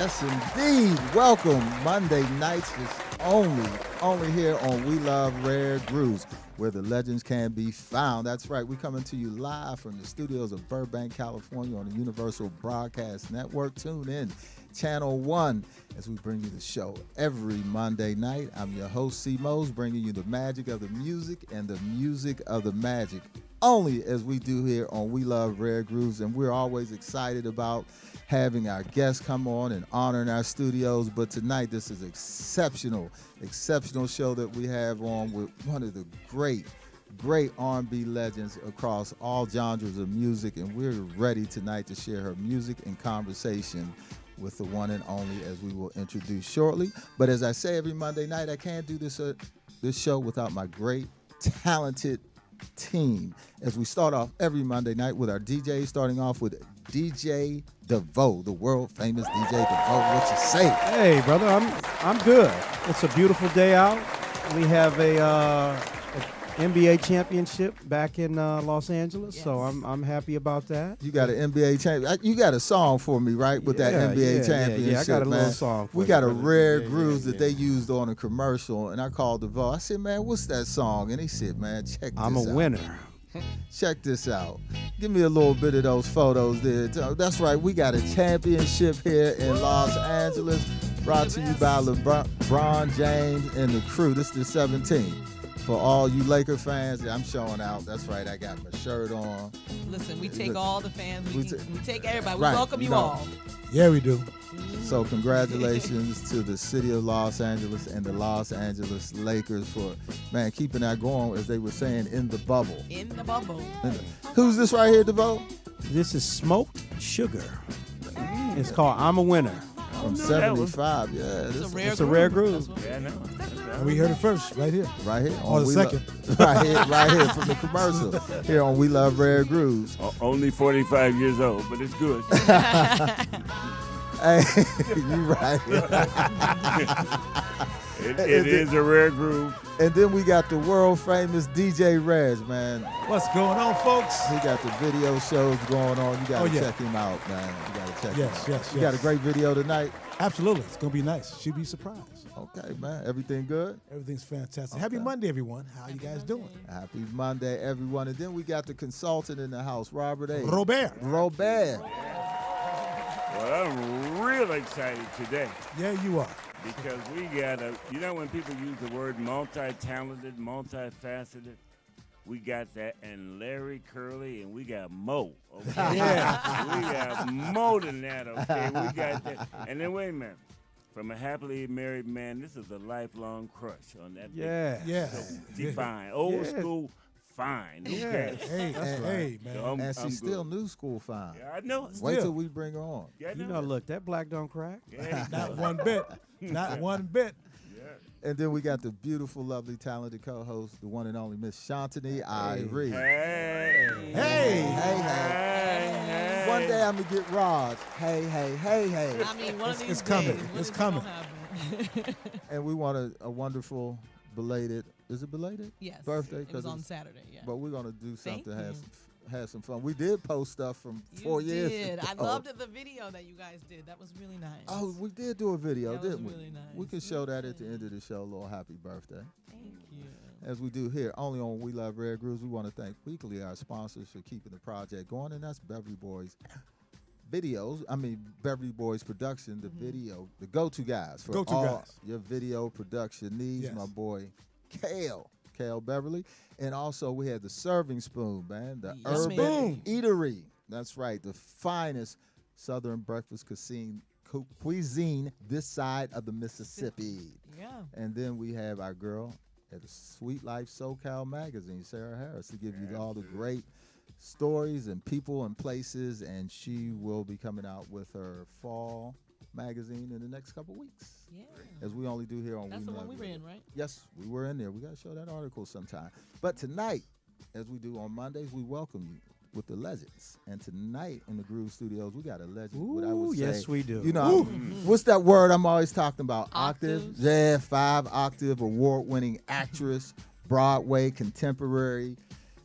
Yes, indeed. Welcome. Monday nights is only here on We Love Rare Grooves, where the legends can be found. That's right. We're coming to you live from the studios of Burbank, California on the Universal Broadcast Network. Tune in, Channel 1, as we bring you the show every Monday night. I'm your host, C. Mose, bringing you the magic of the music and the music of the magic, only as we do here on We Love Rare Grooves. And we're always excited about having our guests come on and honor in our studios. But tonight, this is exceptional show that we have on with one of the great R&B legends across all genres of music. And we're ready tonight to share her music and conversation with the one and only, as we will introduce shortly. But as I say every Monday night, I can't do this show without my great, talented team. As we start off every Monday night with our DJ, starting off with DJ DeVoe, the world famous DJ DeVoe. What you say? Hey, brother, I'm good. It's a beautiful day out. We have a NBA championship back in Los Angeles, yes. So I'm happy about that. You got an NBA champion. You got a song for me, right? With that NBA championship, yeah, I got a little song for you. We got a Rare Grooves that they used on a commercial, and I called DeVoe. I said, man, what's that song? And he said, man, check this out. I'm a winner. Check this out. Give me a little bit of those photos there. That's right. We got a championship here in Los Angeles, brought to you by LeBron James and the crew. This is the 17th. For all you Laker fans, I'm showing out. That's right. I got my shirt on. Listen, we take all the fans. We take everybody. We right, welcome you all. Yeah, we do. So congratulations to the city of Los Angeles and the Los Angeles Lakers for, man, keeping that going, as they were saying, in the bubble. In the bubble. Who's this right here, DeVoe? This is Smoked Sugar. It's called I'm a Winner. From 75, yeah. It's a rare groove. Yeah, I know. And we heard it first, right here. Right here. Or the second. Right here from the commercial. Here on We Love Rare Grooves. Only 45 years old, but it's good. Hey, you right. It is a rare groove. And then we got the world famous DJ Reg, man. What's going on, folks? He got the video shows going on. You got to check him out, man. You got to check him out. Yes. You got a great video tonight? Absolutely. It's going to be nice. She'll be surprised. Okay, man. Everything good? Everything's fantastic. Okay. Happy Monday, everyone. How you guys doing? Happy Monday, everyone. And then we got the consultant in the house, Robert A. Robert. Well, I'm real excited today. Yeah, you are. Because we got when people use the word multi-talented, multifaceted, we got that, and Larry Curly, and we got Mo. Okay? Yeah. We got more than that, okay? We got that. And then wait a minute. From a happily married man, this is a lifelong crush on that. Yeah. So define. Old school fine. Okay. Hey, man. So and she's still new school fine. Yeah, I know. Wait till we bring her on. Yeah, You know, look, that black don't crack. Yeah. Not one bit. Not one bit. Yeah. And then we got the beautiful, lovely, talented co-host, the one and only Miss Shantini Irie. Hey. One day I'm going to get Raj. Hey. I mean, one of these It's coming. days, It's coming. And we want a wonderful belated, is it belated? Yes. Birthday? It was on Saturday, yeah. But we're going to do Thank something, you. have some fun. We did post stuff from 4 years ago. I loved the video that you guys did. That was really nice. Oh, we did do a video, That was didn't we? really nice. We can show that at the end of the show, a little happy birthday. Thank you. As we do here, only on We Love Rare Grooves, we want to thank weekly our sponsors for keeping the project going, and that's Beverly Boys Beverly Boys Production, the video, the go-to guys for all your video production needs. Yes. My boy, Kale Beverly. And also we had the Serving Spoon, man, the Yes, Urban man. Eatery. That's right, the finest Southern breakfast cuisine this side of the Mississippi. Yeah. And then we have our girl at the Sweet Life SoCal magazine, Sarah Harris, to give you all the great stories and people and places, and she will be coming out with her fall magazine in the next couple weeks. Yeah. As we only do here on That's We the Love one we were Radio. in, right? Yes, we were in there. We got to show that article sometime. But tonight, as we do on Mondays, we welcome you with the legends. And tonight in the Groove Studios, we got a legend. What I would say, yes, we do. You know, what's that word I'm always talking about? Octaves. Yeah, 5-octave award-winning actress, Broadway, contemporary,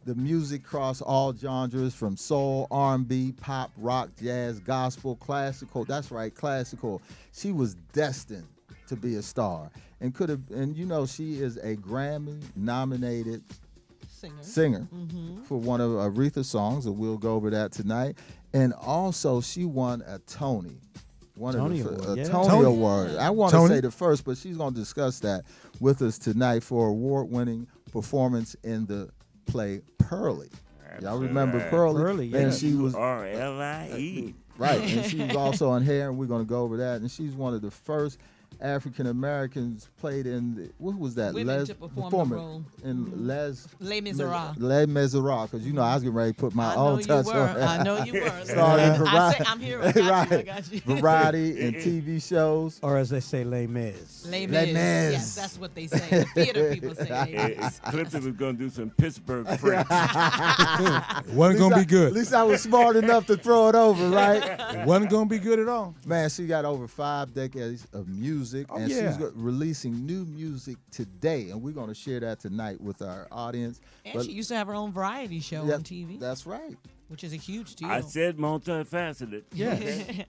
The music crossed all genres from soul, R&B, pop, rock, jazz, gospel, classical. That's right, classical. She was destined to be a star and could have. And you know, she is a Grammy-nominated singer for one of Aretha's songs, and we'll go over that tonight. And also, she won a Tony. Tony Award, yeah. Tony Award. I want to say the first, but she's going to discuss that with us tonight for award-winning performance in the play Pearlie. Y'all remember Pearlie? Pearlie, And yes. she was Pearlie. right, and she was also on Hair, and we're going to go over that. And she's one of the first African Americans played in what was that? Women to perform the role. In Les Miserables. Les Miserables, because you know I was getting ready to put my own touch on that. I know you were. Starting I say I'm here. I got you. I got you. Variety and TV shows. Or as they say, Les Mis. Les Mis. Les Mis. Yes, that's what they say. The theater people say Les Mis. Clifton was going to do some Pittsburgh French. Wasn't going to be At good. least I was smart enough to throw it over, right? It wasn't going to be good at all. Man, she got over 5 decades of music, and she's releasing new music today, and we're going to share that tonight with our audience. And she used to have her own variety show on TV. That's right. Which is a huge deal. I said multifaceted. Yeah.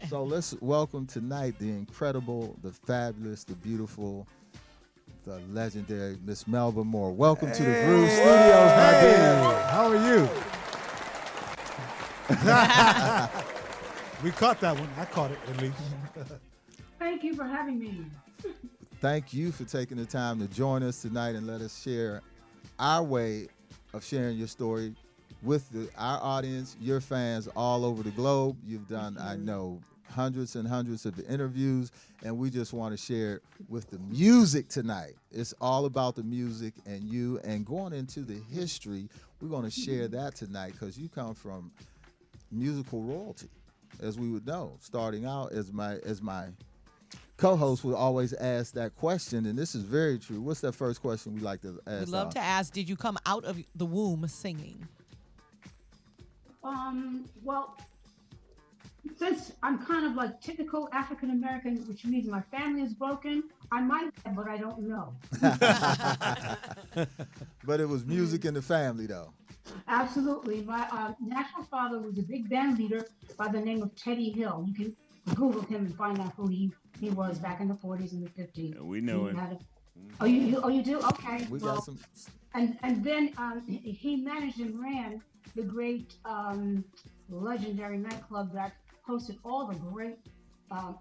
So let's welcome tonight the incredible, the fabulous, the beautiful, the legendary Miss Melba Moore. Welcome to the Groove Studios, my dear. How are you? We caught that one. I caught it, at least. Thank you for having me. Thank you for taking the time to join us tonight and let us share our way of sharing your story with our audience, your fans all over the globe. You've done, I know, hundreds and hundreds of interviews, and we just want to share it with the music tonight. It's all about the music and you, and going into the history, we're going to share that tonight because you come from musical royalty, as we would know. Starting out as my co-host would always ask that question, and this is very true. What's that first question we like to ask? We'd love to ask, did you come out of the womb singing? Well, since I'm kind of like typical African American, which means my family is broken, I might have, but I don't know. But it was music in the family, though. Absolutely. My natural father was a big band leader by the name of Teddy Hill. You can Google him and find out who he was back in the 40s and the 50s. Yeah, we know him. Oh, you do? Okay. We got some. And then he managed and ran the great legendary nightclub that hosted all the great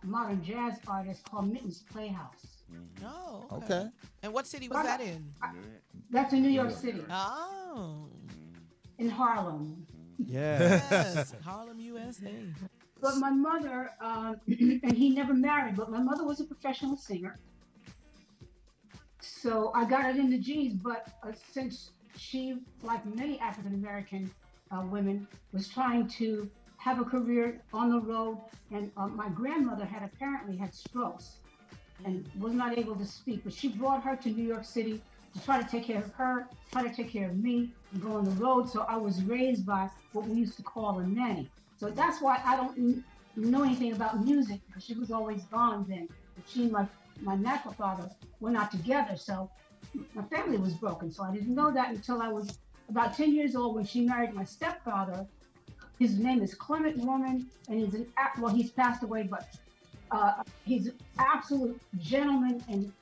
modern jazz artists called Mitten's Playhouse. Oh, Okay. And what city was that in? That's in New York City, Oh. in Harlem. Yeah. Yes, Harlem, USA. But my mother, and he never married, but my mother was a professional singer. So I got it in the genes, but since she, like many African American women, was trying to have a career on the road, and my grandmother apparently had strokes and was not able to speak, but she brought her to New York City to try to take care of her, try to take care of me, and go on the road. So I was raised by what we used to call a nanny. So that's why I don't know anything about music, because she was always gone then. But she and my natural father were not together, so my family was broken. So I didn't know that until I was about 10 years old when she married my stepfather. His name is Clement Woman, and he's passed away, but he's an absolute gentleman and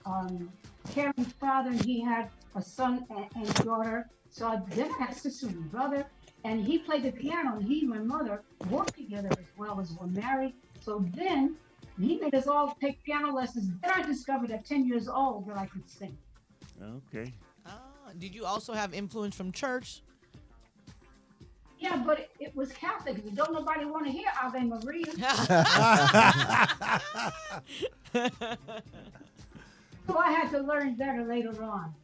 caring father. And he had a son and daughter. So I then had a sister and brother, and he played the piano, and he and my mother worked together as well as were married. So then he made us all take piano lessons. Then I discovered at 10 years old that I could sing. Okay. Did you also have influence from church? Yeah, but it was Catholic. Don't nobody want to hear Ave Maria. So I had to learn better later on.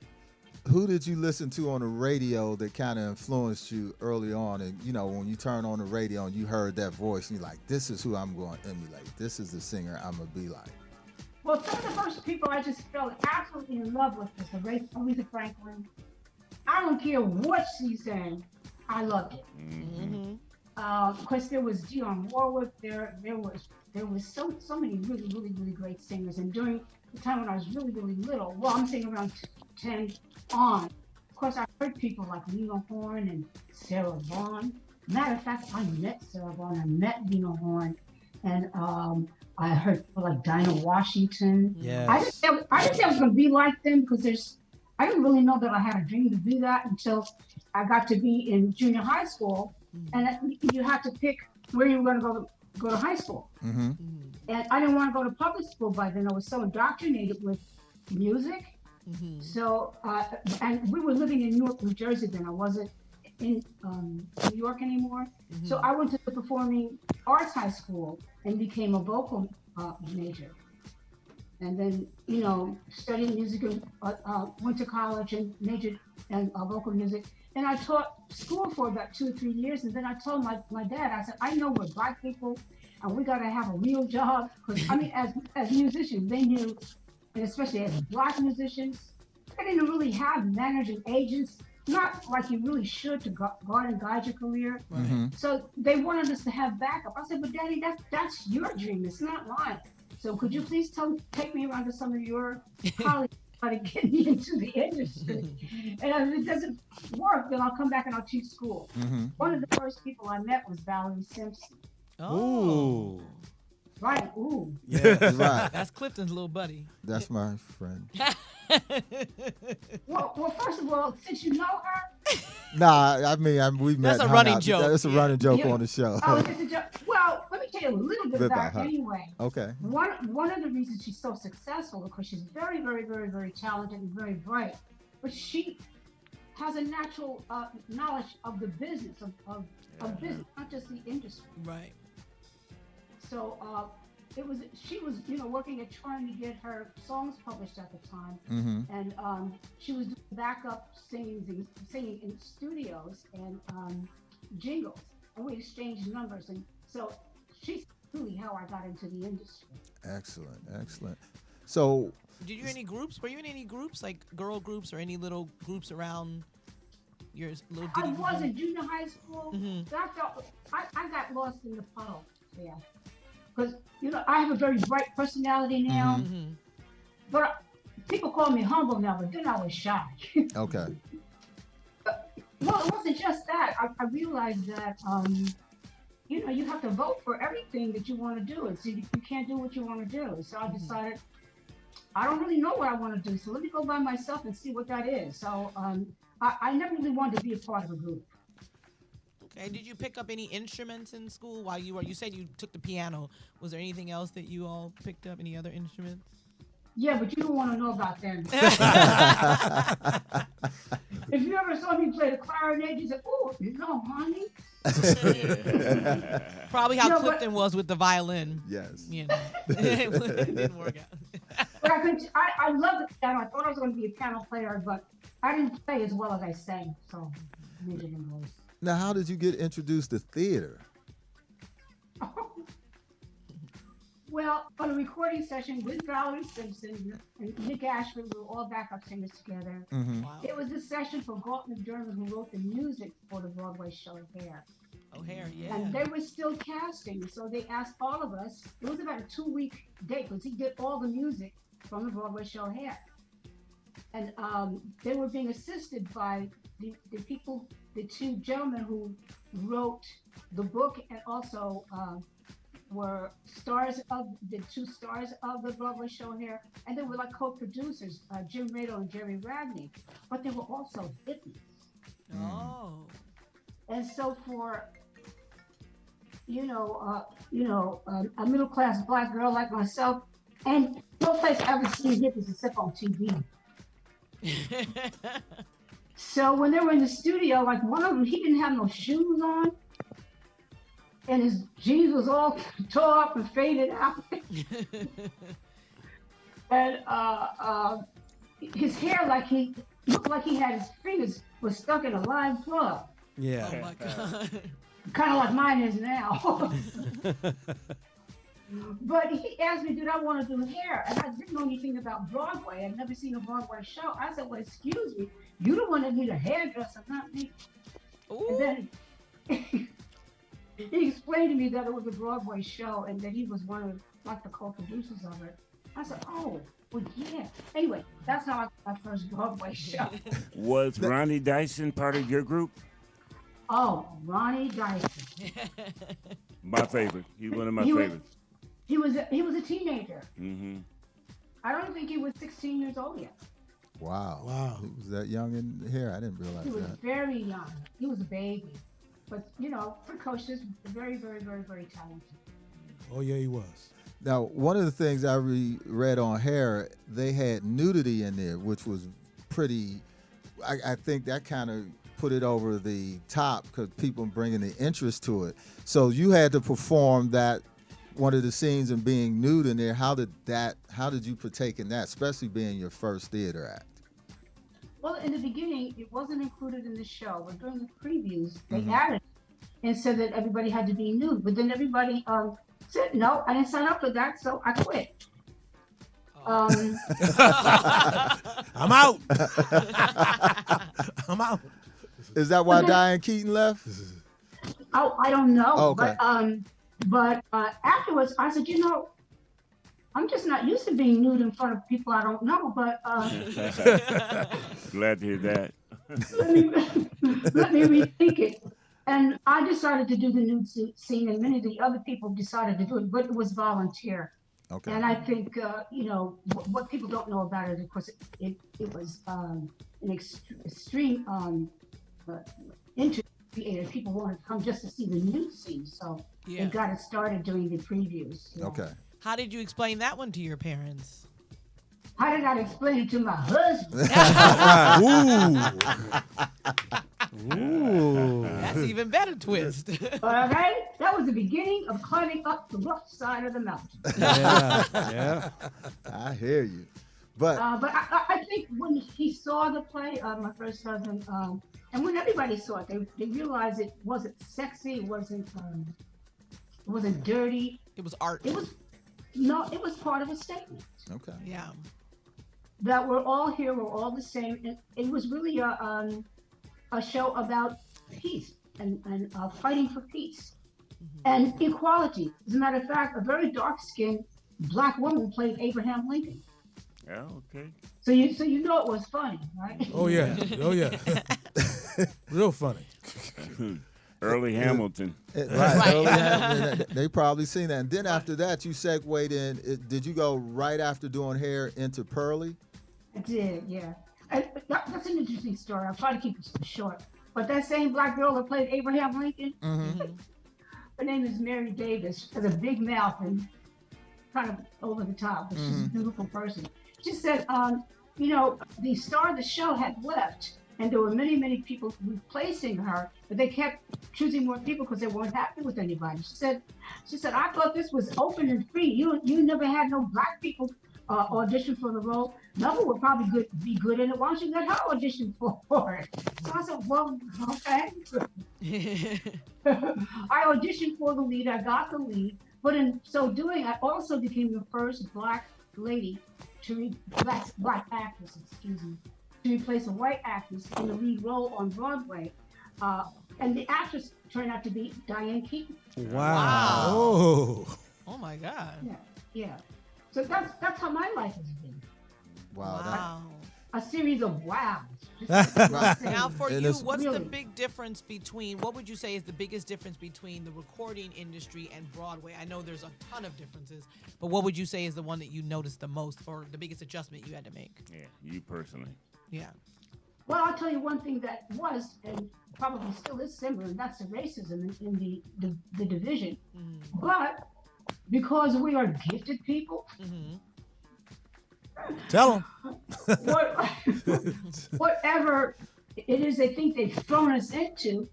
Who did you listen to on the radio that kind of influenced you early on? And, you know, when you turn on the radio and you heard that voice, and you're like, this is who I'm going to emulate. This is the singer I'm going to be like. Well, some of the first people I just fell absolutely in love with was Aretha Franklin. I don't care what she sang, I loved it. Mm-hmm. Of course, there was Dionne Warwick. There was so many really great singers. And during the time when I was really little, well, I'm saying around 10 on, of course, I heard people like Lena Horne and Sarah Vaughan. Matter of fact, I met Sarah Vaughan. I met Lena Horne, and I heard people like Dinah Washington. Yes. I didn't think I was going to be like them because I didn't really know that I had a dream to do that until I got to be in junior high school, and you had to pick where you were going to go to high school. Mm-hmm. And I didn't want to go to public school by then. I was so indoctrinated with music. So, and we were living in Newark, New Jersey then. I wasn't in New York anymore. So I went to the Performing Arts High School and became a vocal major. And then, studied music and went to college and majored in vocal music. And I taught school for about 2 or 3 years. And then I told my dad, I said, I know we're Black people and we got to have a real job. Because, I mean, as musicians, they knew, and especially as Black musicians, they didn't really have managing agents, not like you really should to guard and guide your career. Mm-hmm. So they wanted us to have backup. I said, but Daddy, that's your dream. It's not mine. So could you please take me around to some of your colleagues to get me into the industry? And if it doesn't work, then I'll come back and I'll teach school. Mm-hmm. One of the first people I met was Valerie Simpson. Oh. Right, ooh. Yeah. Right. That's Clifton's little buddy. That's my friend. Well, first of all, since you know her, Nah, I mean, we've met. That's a hung running out. joke. That's a running joke Yeah. on the show. oh, it's a joke. Well, let me tell you a little bit about her her. anyway. Okay. One of the reasons she's so successful, because she's very, very, very, very talented and very bright, but she has a natural knowledge of the business of business, not just the industry. Right. So she was working at trying to get her songs published at the time, Mm-hmm. and she was doing backup singing in studios and jingles, and we exchanged numbers, and so she's really how I got into the industry. Excellent, excellent. So, Did you any groups? Were you in any groups, like girl groups or any little groups around your little I ditty was group? in junior high school. Mhm. But I got lost in the puddle there. Because, I have a very bright personality now. Mhm. But people call me humble now, but then I was shy. okay. Well, it wasn't just that. I realized that, you have to vote for everything that you want to do. And so you can't do what you want to do. So I decided, I don't really know what I want to do. So let me go by myself and see what that is. So I never really wanted to be a part of a group. Okay. Did you pick up any instruments in school while you said you took the piano? Was there anything else that you all picked up? Any other instruments? Yeah, but you don't want to know about them. If you ever saw me play the clarinet, you said, "Oh, honey." Probably how No, but- Clifton was with the violin. Yes. You know, it didn't work out. But I love the piano. I thought I was going to be a piano player, but I didn't play as well as I sang. So, major in voice. Now, how did you get introduced to theater? Well, on a recording session with Valerie Simpson and Nick Ashford, we were all backup singers together. Mm-hmm. Wow. It was a session for Galt McDermott, who wrote the music for the Broadway show Hair. O'Hare, yeah. And they were still casting, so they asked all of us. It was about a 2-week date because he did all the music from the Broadway show Hair. And they were being assisted by the people, the two gentlemen who wrote the book and also were the two stars of the Broadway show Hair. And they were like co-producers, Jim Rado and Jerry Radney. But they were also hippies. Oh. And so for, a middle-class Black girl like myself, and no place I've ever seen hippies except on TV. So when they were in the studio, like one of them, he didn't have no shoes on, and his jeans was all tore up and faded out. And his hair, looked like he had his fingers was stuck in a live plug. Yeah. Oh my God. Kind of like mine is now. But he asked me, did I want to do hair? And I didn't know anything about Broadway. I'd never seen a Broadway show. I said, well, excuse me, you the one that need a hairdresser, not me. Ooh. And then he explained to me that it was a Broadway show and that he was one of the co-producers of it. I said, oh, well, yeah. Anyway, that's how I got my first Broadway show. Was Ronnie Dyson part of your group? Oh, Ronnie Dyson. My favorite. He's one of my He was favorites. he was a teenager. Mm-hmm. I don't think he was 16 years old yet. Wow. Wow. He was that young in here. I didn't realize He was that. very young. He was a baby. But, precocious, very, very, very, very talented. Oh, yeah, he was. Now, one of the things I read on Hair, they had nudity in there, which was pretty. I think that kind of put it over the top because people bringing the interest to it. So you had to perform that one of the scenes and being nude in there. How did you partake in that, especially being your first theater act? Well, in the beginning, it wasn't included in the show, but during the previews, they Mhm. added it and said that everybody had to be nude. But then everybody said, no, I didn't sign up for that, so I quit. Oh. I'm out. I'm out. Is that why But then- Diane Keaton left? I don't know. Oh, okay. But afterwards, I said, I'm just not used to being nude in front of people I don't know. But Glad to hear that. let me let me rethink it. And I decided to do the nude scene, and many of the other people decided to do it, but it was volunteer. Okay. And I think, what people don't know about it, of course, it was an extreme interest created. People wanted to come just to see the nude scene, so Yeah. they got it started during the previews. Okay. How did you explain that one to your parents? How did I explain it to my husband? Ooh. That's even better twist. All right, that was the beginning of climbing up the rough side of the mountain. Yeah. I hear you. But But I think when he saw the play, my first husband, and when everybody saw it, they realized it wasn't sexy, it wasn't dirty. It was art. It was part of a statement okay. Yeah. that we're all here, we're all the same. And it was really a show about peace and fighting for peace and equality. As a matter of fact, a very dark-skinned black woman played Abraham Lincoln. Oh, okay. So you know it was funny, right? Oh, yeah. Oh, yeah. Real funny. Early Hamilton. Right. early on, they probably seen that. And then after that, you segued in. Did you go right after doing Hair into Pearly? I did, yeah. And that's an interesting story. I'll try to keep it short. But that same black girl that played Abraham Lincoln, her name is Mary Davis. She has a big mouth and kind of over the top, but she's a beautiful person. She said, the star of the show had left, and there were many, many people replacing her, but they kept choosing more people because they weren't happy with anybody. She said, I thought this was open and free. You never had no black people audition for the role. Melba would probably be good in it. Why don't you let her audition for it? So I said, well, okay. I auditioned for the lead. I got the lead. But in so doing, I also became the first black lady black actress, to replace a white actress in the lead role on Broadway. And the actress turned out to be Diane Keaton. Wow. Oh. Oh my God. Yeah. So that's how my life has been. Wow. Wow. A series of wows. Now, for And you, it's- what's the Really? big difference between, what would you say is the biggest difference between the recording industry and Broadway? I know there's a ton of differences, but what would you say is the one that you noticed the most or the biggest adjustment you had to make? Yeah, you personally. Yeah. Well, I'll tell you one thing that was and probably still is similar, and that's the racism in the division. But because we are gifted people, Tell them. whatever it is they think they've thrown us into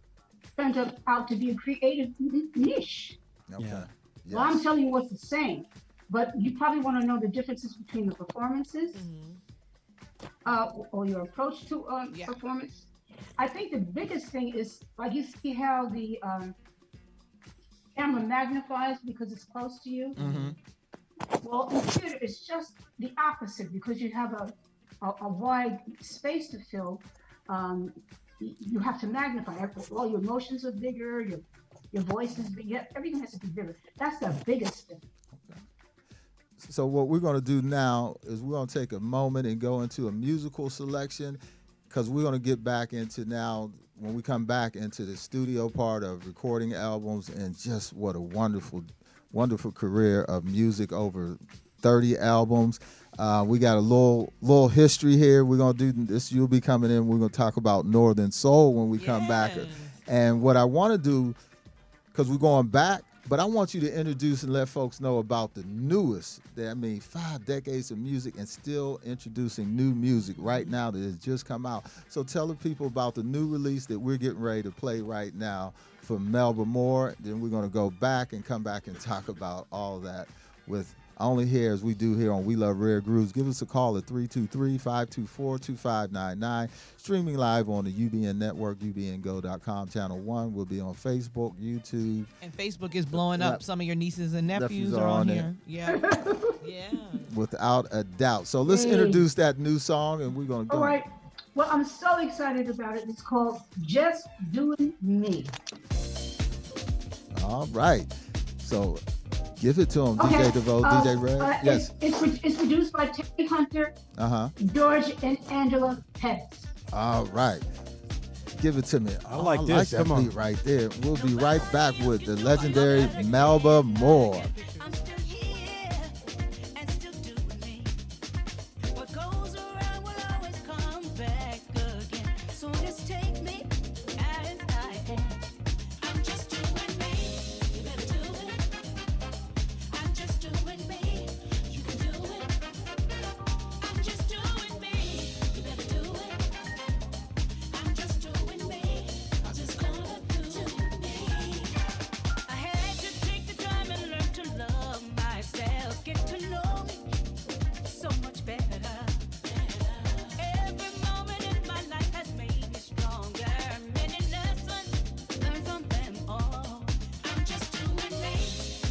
turns out to be a creative niche. Okay. Yeah. Well, I'm Yes. telling you what's the same, but you probably want to know the differences between the performances or your approach to Yeah. performance. I think the biggest thing is, like, you see how the camera magnifies because it's close to you. Well, in theater, it's just the opposite because you have a wide space to fill. You have to magnify. All your emotions are bigger. Your voice is bigger. Everything has to be bigger. That's the biggest thing. So what we're going to do now is we're going to take a moment and go into a musical selection because we're going to get back into now when we come back into the studio part of recording albums and just what a wonderful, wonderful career of music over 30 albums. We got a little history here. We're going to do this. You'll be coming in. We're going to talk about Northern Soul when we come back. And what I want to do, because we're going back, but I want you to introduce and let folks know about the newest. I mean, 5 decades of music and still introducing new music right now that has just come out. So tell the people about the new release that we're getting ready to play right now from Melba Moore. Then we're going to go back and come back and talk about all that with only here as we do here on We Love Rare Grooves. Give us a call at 323-524-2599. Streaming live on the UBN network, ubngo.com, channel 1. We'll be on Facebook, YouTube. And Facebook is blowing up. Some of your nieces and nephews are on here. Yeah. Yeah. Without a doubt. So let's introduce that new song, and we're going to go. All right. Well, I'm so excited about it. It's called Just Doing Me. All right. So give it to him, Okay. DJ DeVoe, DJ Red. Yes. It's produced by Terry Hunter, George and Angela Pettis. All right. Give it to me. I like this. That Come on. beat right there. We'll be right back with the legendary Melba Moore. I'm still here and still doing me. What goes around will always come back again. So just take me as I am. I'm just doing me. You better do it. I'm just doing me. You can do it. I'm just doing me. You better do it. I'm just doing me. I'm just gonna do me. I had to take the time and learn to love myself, get to know me so much better. Every moment in my life has made me stronger. Many lessons learned from them all. I'm just doing me.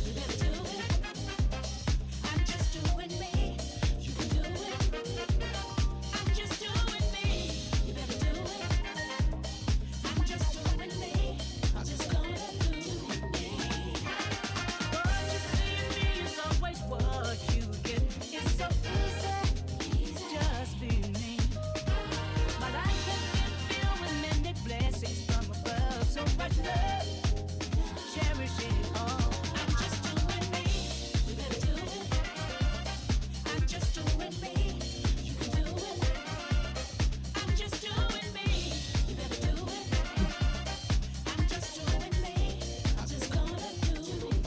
You better do it. I'm just doing me. You can do it. I'm just doing me. You better do it. I'm just doing me. I'm just gonna do me. What you see in me is always what you get. It's so easy, just be me. My life has been filled with many blessings from above. So much love, cherish it all. I'm just doing me. You better do it. I'm just doing me. You can do it. I'm just doing me. You better do it. I'm just doing me. I'm just gonna do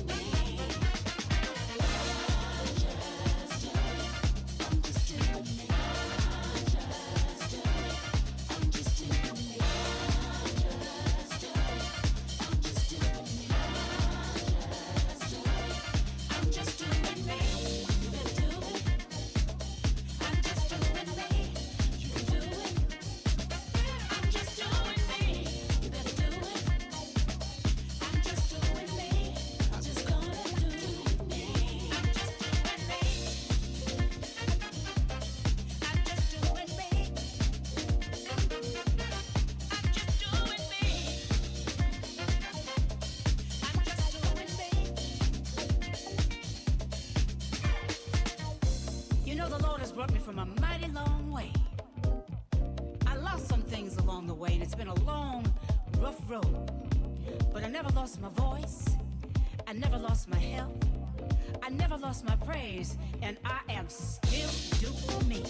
me. I'm just doing me. You better do it. I'm just doing me. You can do it. I'm just doing me. You better do it. I'm just doing me. I'm just gonna do me. I'm just doing me. I'm just doing me. I'm just doing me. I'm just doing me. You know, the Lord has brought me from a mighty long way. I lost some things along the way, and it's been a long, rough road. But I never lost my voice. I never lost my health. I never lost my praise, and I am still doing me.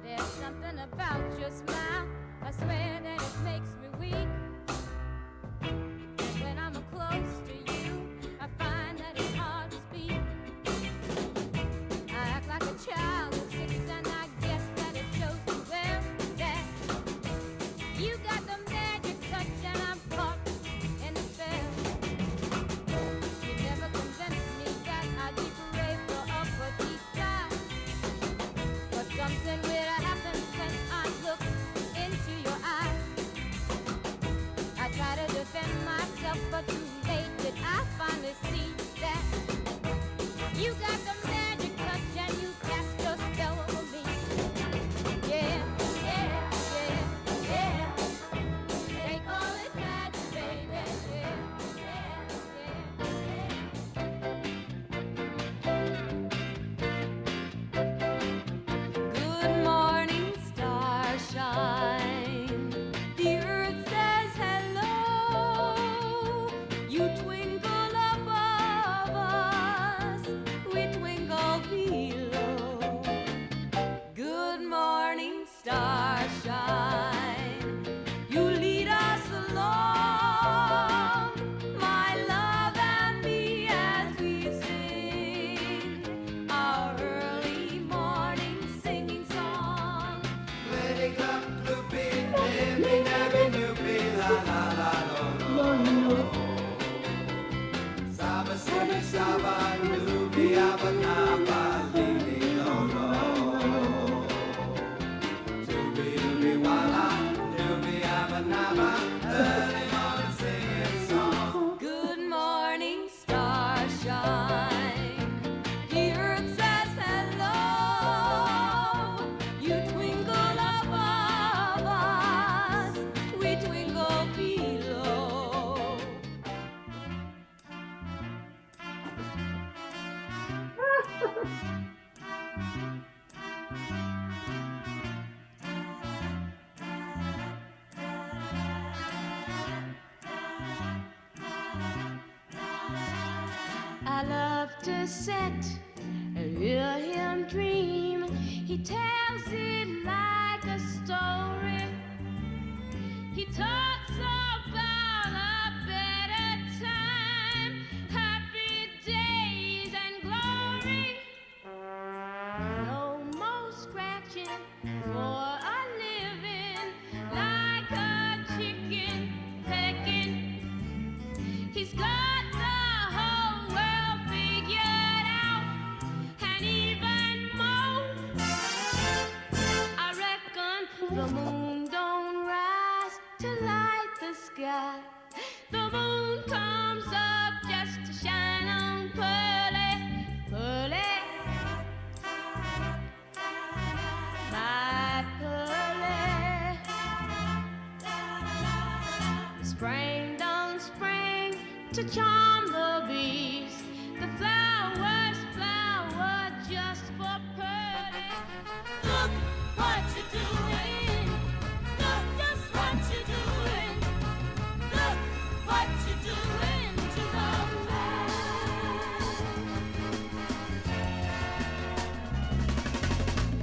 There's something about your smile, I swear that it makes me weak. When I'm close to you, I find that it's hard to speak. I act like a child of 6 and I guess that defend myself, but too late did I finally see that you got the magic touch and you cast your spell over me. Yeah, yeah, yeah, yeah. They call it magic, baby. Yeah, Good morning, starshine. The earth says hello. You twinkle above us, we twinkle below. Good morning, starshine. You lead us along, my love and me, as we sing our early morning singing song. Good morning, starshine. The earth says hello. You twinkle above us, we twinkle below. I love to sit and hear him dream. He tells it like a story. He talks about a better time, happy days and glory. No more scratching for a living like a chicken pecking. He's got the whole world figured out and even more. I reckon the moon don't rise to light the sky. The moon comes up just to shine on Pearly, Pearly, my Pearly. Spring don't spring to charm the bees. The flowers flower just for Pearly. Look what you're doing. Look just what you're doing. Look what you're doing to the man.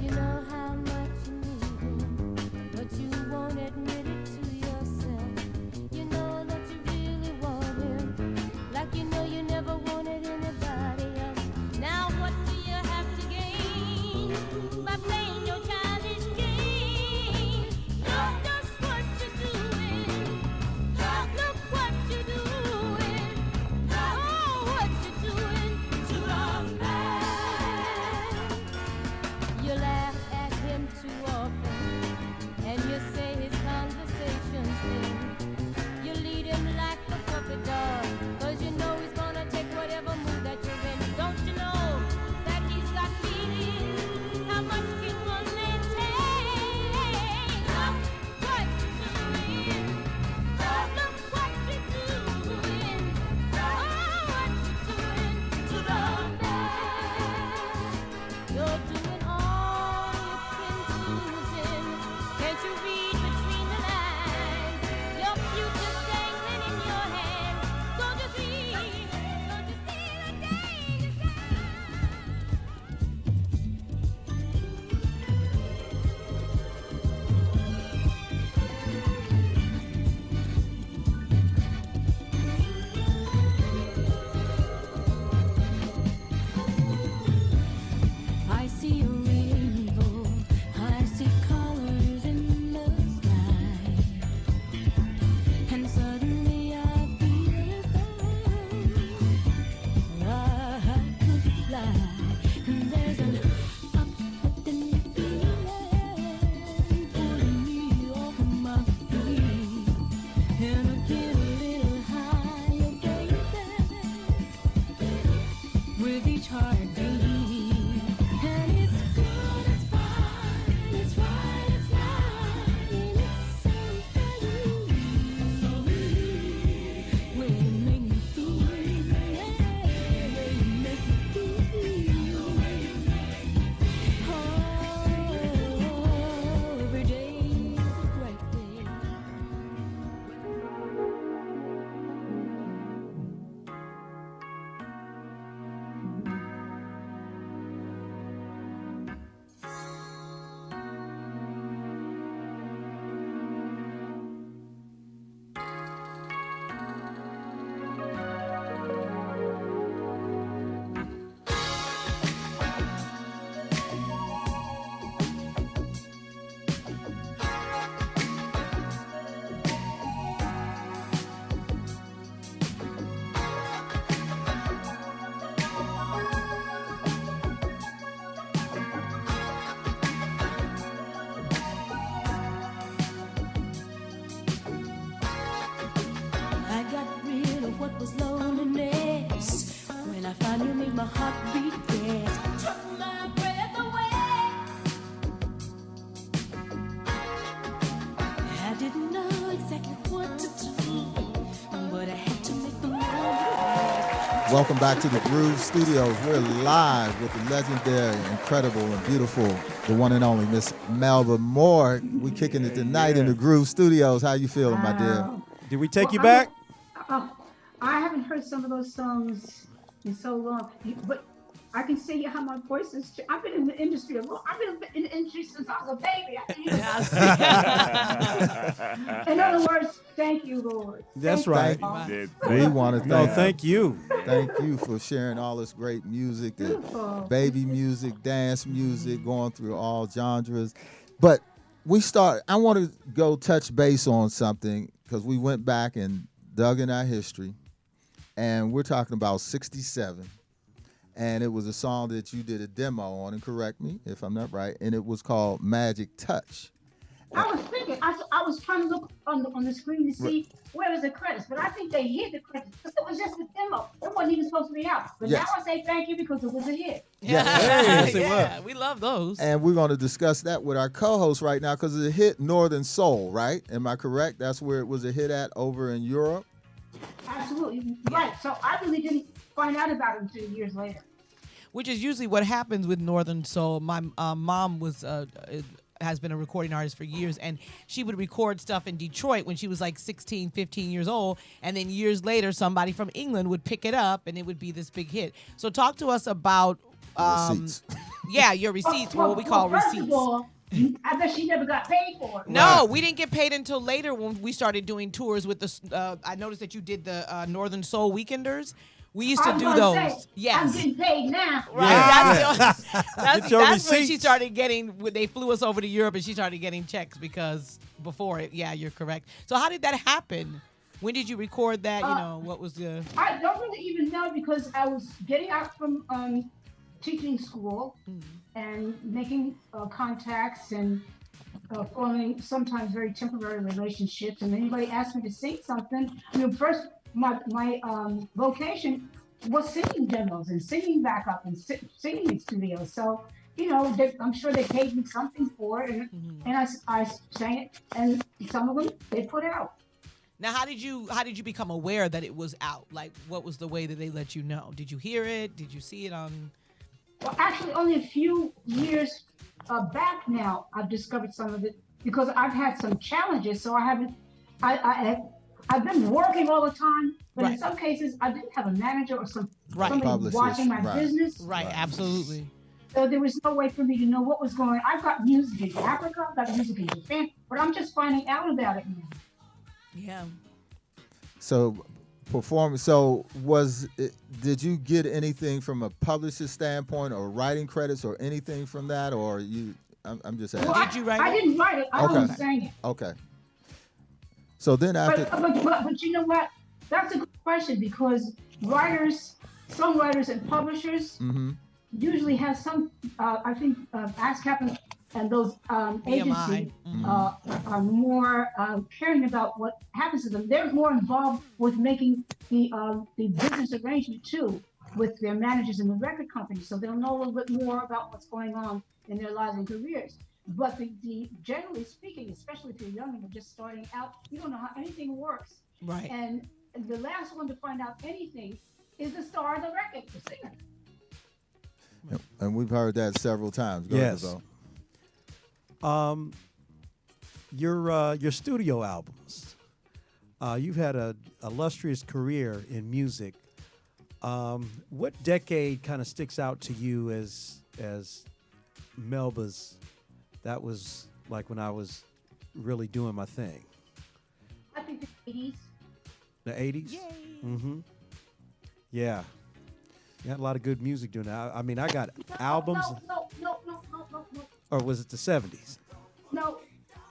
You know how much you need him, but you won't admit it to yourself. You know that you really want him, like you know you never wanted anybody else. and you made my heart beat fast. Took my breath away. I didn't know exactly what to do, but I had to make the moment. Welcome back to the Groove Studios. We're live with the legendary, incredible, and beautiful, the one and only Miss Melba Moore. We kicking it tonight in the Groove Studios. How you feeling, my dear? Did we take you back? I haven't heard some of those songs in so long, but I can see how my voice is. I've been in the industry a long. I've been in the industry since I was a baby. In other words, thank you, Lord. That's Thank right. you. We want to No, thank thank you. Thank you for sharing all this great music, the Beautiful. baby music, dance music, going through all genres. But I want to go touch base on something because we went back and dug in our history, and we're talking about 67. And it was a song that you did a demo on, and correct me if I'm not right, and it was called Magic Touch. I was thinking, I was trying to look on the screen to see where was the credits, but I think they hid the credits because it was just a demo. It wasn't even supposed to be out. But Yes. now I say thank you because it was a hit. Yes. Yeah, we love those. And we're going to discuss that with our co-host right now because it hit Northern Soul, right? Am I correct? That's where it was a hit at over in Europe? Absolutely right. So I really didn't find out about it until years later. Which is usually what happens with Northern Soul. My mom has been a recording artist for years, and she would record stuff in Detroit when she was like 16, 15 years old, and then years later somebody from England would pick it up and it would be this big hit. So talk to us about Receipts. yeah, your receipts, what we call first receipts. Of all, I bet she never got paid for it. No, we didn't get paid until later when we started doing tours with the I noticed that you did the Northern Soul Weekenders. We used to I was do gonna those. say, Yes. I'm getting paid now. Right. Yeah. That's your when she receipts. started getting. They flew us over to Europe, and she started getting checks because before it. Yeah, you're correct. So how did that happen? When did you record that? What was the? I don't really even know because I was getting out from teaching school and making contacts and forming sometimes very temporary relationships. And anybody asked me to sing something, first my vocation was singing demos and singing backup and singing in studios. So I'm sure they paid me something for it, and I sang it, and some of them they put out. Now, how did you become aware that it was out? Like, what was the way that they let you know? Did you hear it? Did you see it on? Well, actually, only a few years back now, I've discovered some of it because I've had some challenges. So I haven't. I've been working all the time, but in some cases, I didn't have a manager or somebody Publicist, watching my business. Right, absolutely. So there was no way for me to know what was going on. I've got music in Africa, I've got music in Japan, but I'm just finding out about it now. Yeah. So did you get anything from a publicist standpoint or writing credits or anything from that, or you? I'm just asking. Well, Did you write I it? didn't write it. I Okay. only sang it. Okay. So then after. But you know what? That's a good question because writers, songwriters, and publishers usually have some. I think ASCAP and those agencies are more caring about what happens to them. They're more involved with making the business arrangement too with their managers and the record companies, so they'll know a little bit more about what's going on in their lives and careers. But the generally speaking, especially if you're young and you're just starting out, you don't know how anything works. Right. And the last one to find out anything is the star of the record, the singer. And we've heard that several times. Go Yes. ahead, Giselle. Your studio albums. You've had an illustrious career in music. What decade kind of sticks out to you as Melba's? That was like when I was really doing my thing. I think the 80s. The 80s? Yay. Mm-hmm. Yeah. You had a lot of good music doing that. I mean, I got albums. No. Or was it the 70s? No,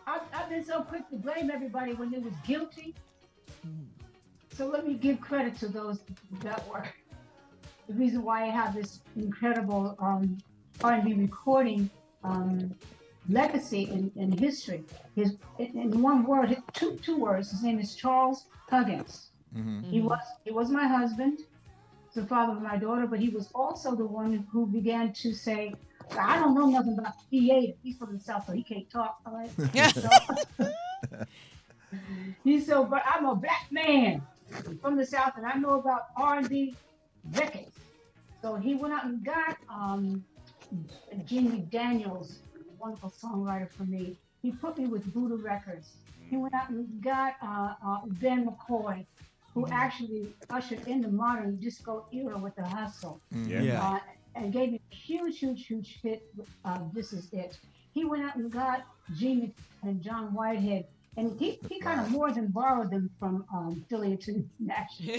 I've been so quick to blame everybody when they was guilty. So let me give credit to those that were the reason why I have this incredible R&B recording legacy in history. In one word, two words. His name is Charles Huggins. He was my husband. the father of my daughter, but he was also the one who began to say, I don't know nothing about theater. He's from the South, so he can't talk. All right. So he said, but I'm a black man from the South, and I know about R&B records. So he went out and got Gene McDaniels, a wonderful songwriter for me. He put me with Buddha Records. He went out and got Ben McCoy, who actually ushered in the modern disco era with the hustle. Yeah. And gave me a huge, huge, huge hit. This is it. He went out and got Gene and John Whitehead, and he kind of more than borrowed them from Philly to National.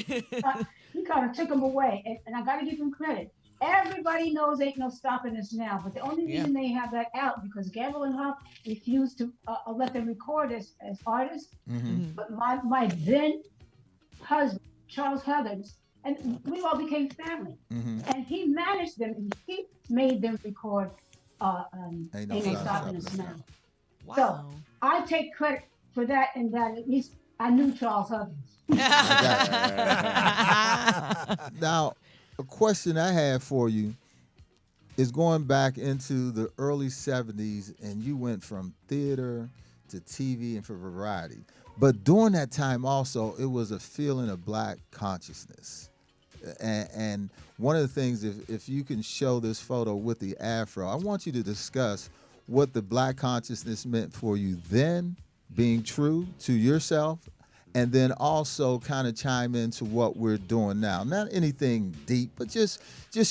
He kind of took them away, and I got to give him credit. Everybody knows ain't no stopping us now, but the only reason they have that out because Gamble and Huff refused to let them record as artists. But my then husband, Charles Huggins, and we all became family. And he managed them and he made them record Ain't No Stopping Us Now. Wow. So I take credit for that and that at least I knew Charles Huggins. Now, a question I have for you is going back into the early 70s, and you went from theater to TV and for variety. But during that time also, it was a feeling of black consciousness. And one of the things, if you can show this photo with the afro, I want you to discuss what the black consciousness meant for you then, being true to yourself, and then also kind of chime into what we're doing now. Not anything deep, but just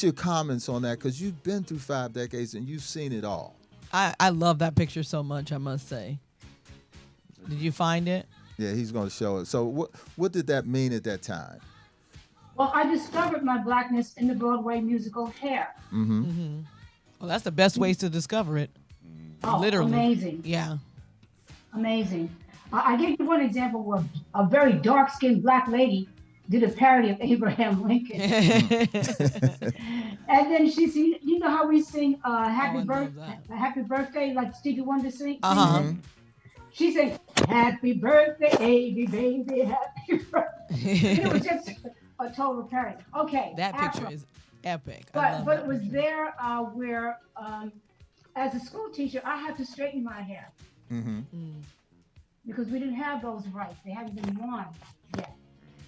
your comments on that, because you've been through 5 decades and you've seen it all. I love that picture so much, I must say. Did you find it? Yeah, he's going to show it. So what did that mean at that time? Well, I discovered my blackness in the Broadway musical Hair. Well, that's the best ways to discover it. Oh, Literally. amazing. Yeah. Amazing. I gave you one example where a very dark-skinned black lady did a parody of Abraham Lincoln. And then she sing, you know how we sing happy birthday like Stevie Wonder sing? She sang, happy birthday, baby, happy birthday. It was just a total parody. Okay. That picture is epic. But it was there where, as a school teacher, I had to straighten my hair. Because we didn't have those rights. They hadn't been won yet.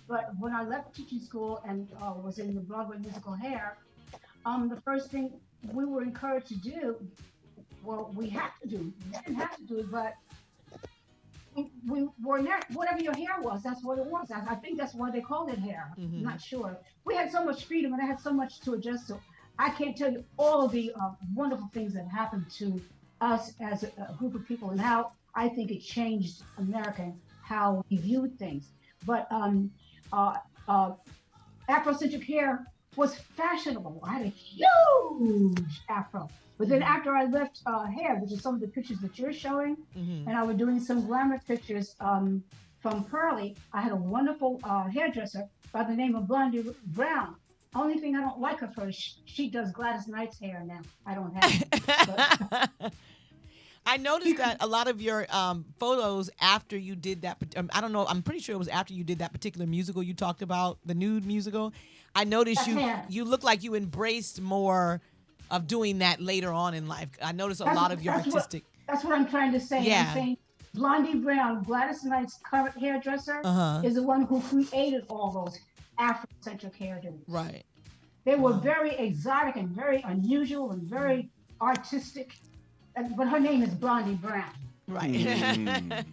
But when I left teaching school and was in the Broadway musical Hair, the first thing we were encouraged to do, well, we had to do, we didn't have to do it, but we were not, whatever your hair was, that's what it was. I think that's why they called it hair. I'm not sure. We had so much freedom and I had so much to adjust to. I can't tell you all of the wonderful things that happened to us as a group of people and how I think it changed America, how we viewed things. But Afrocentric hair was fashionable. I had a huge afro. But then after I left hair, which is some of the pictures that you're showing, and I was doing some glamour pictures from Pearlie, I had a wonderful hairdresser by the name of Blondie Brown. Only thing I don't like her for is she does Gladys Knight's hair now. I don't have it. But I noticed that a lot of your photos after you did that, I don't know, I'm pretty sure it was after you did that particular musical you talked about, the nude musical. I noticed you look like you embraced more of doing that later on in life. I noticed a lot of your artistic. That's what I'm trying to say. Yeah. I'm saying Blondie Brown, Gladys Knight's current hairdresser, is the one who created all those Afrocentric hairdos. Right. They were very exotic and very unusual and very artistic. But her name is Blondie Brown. Right.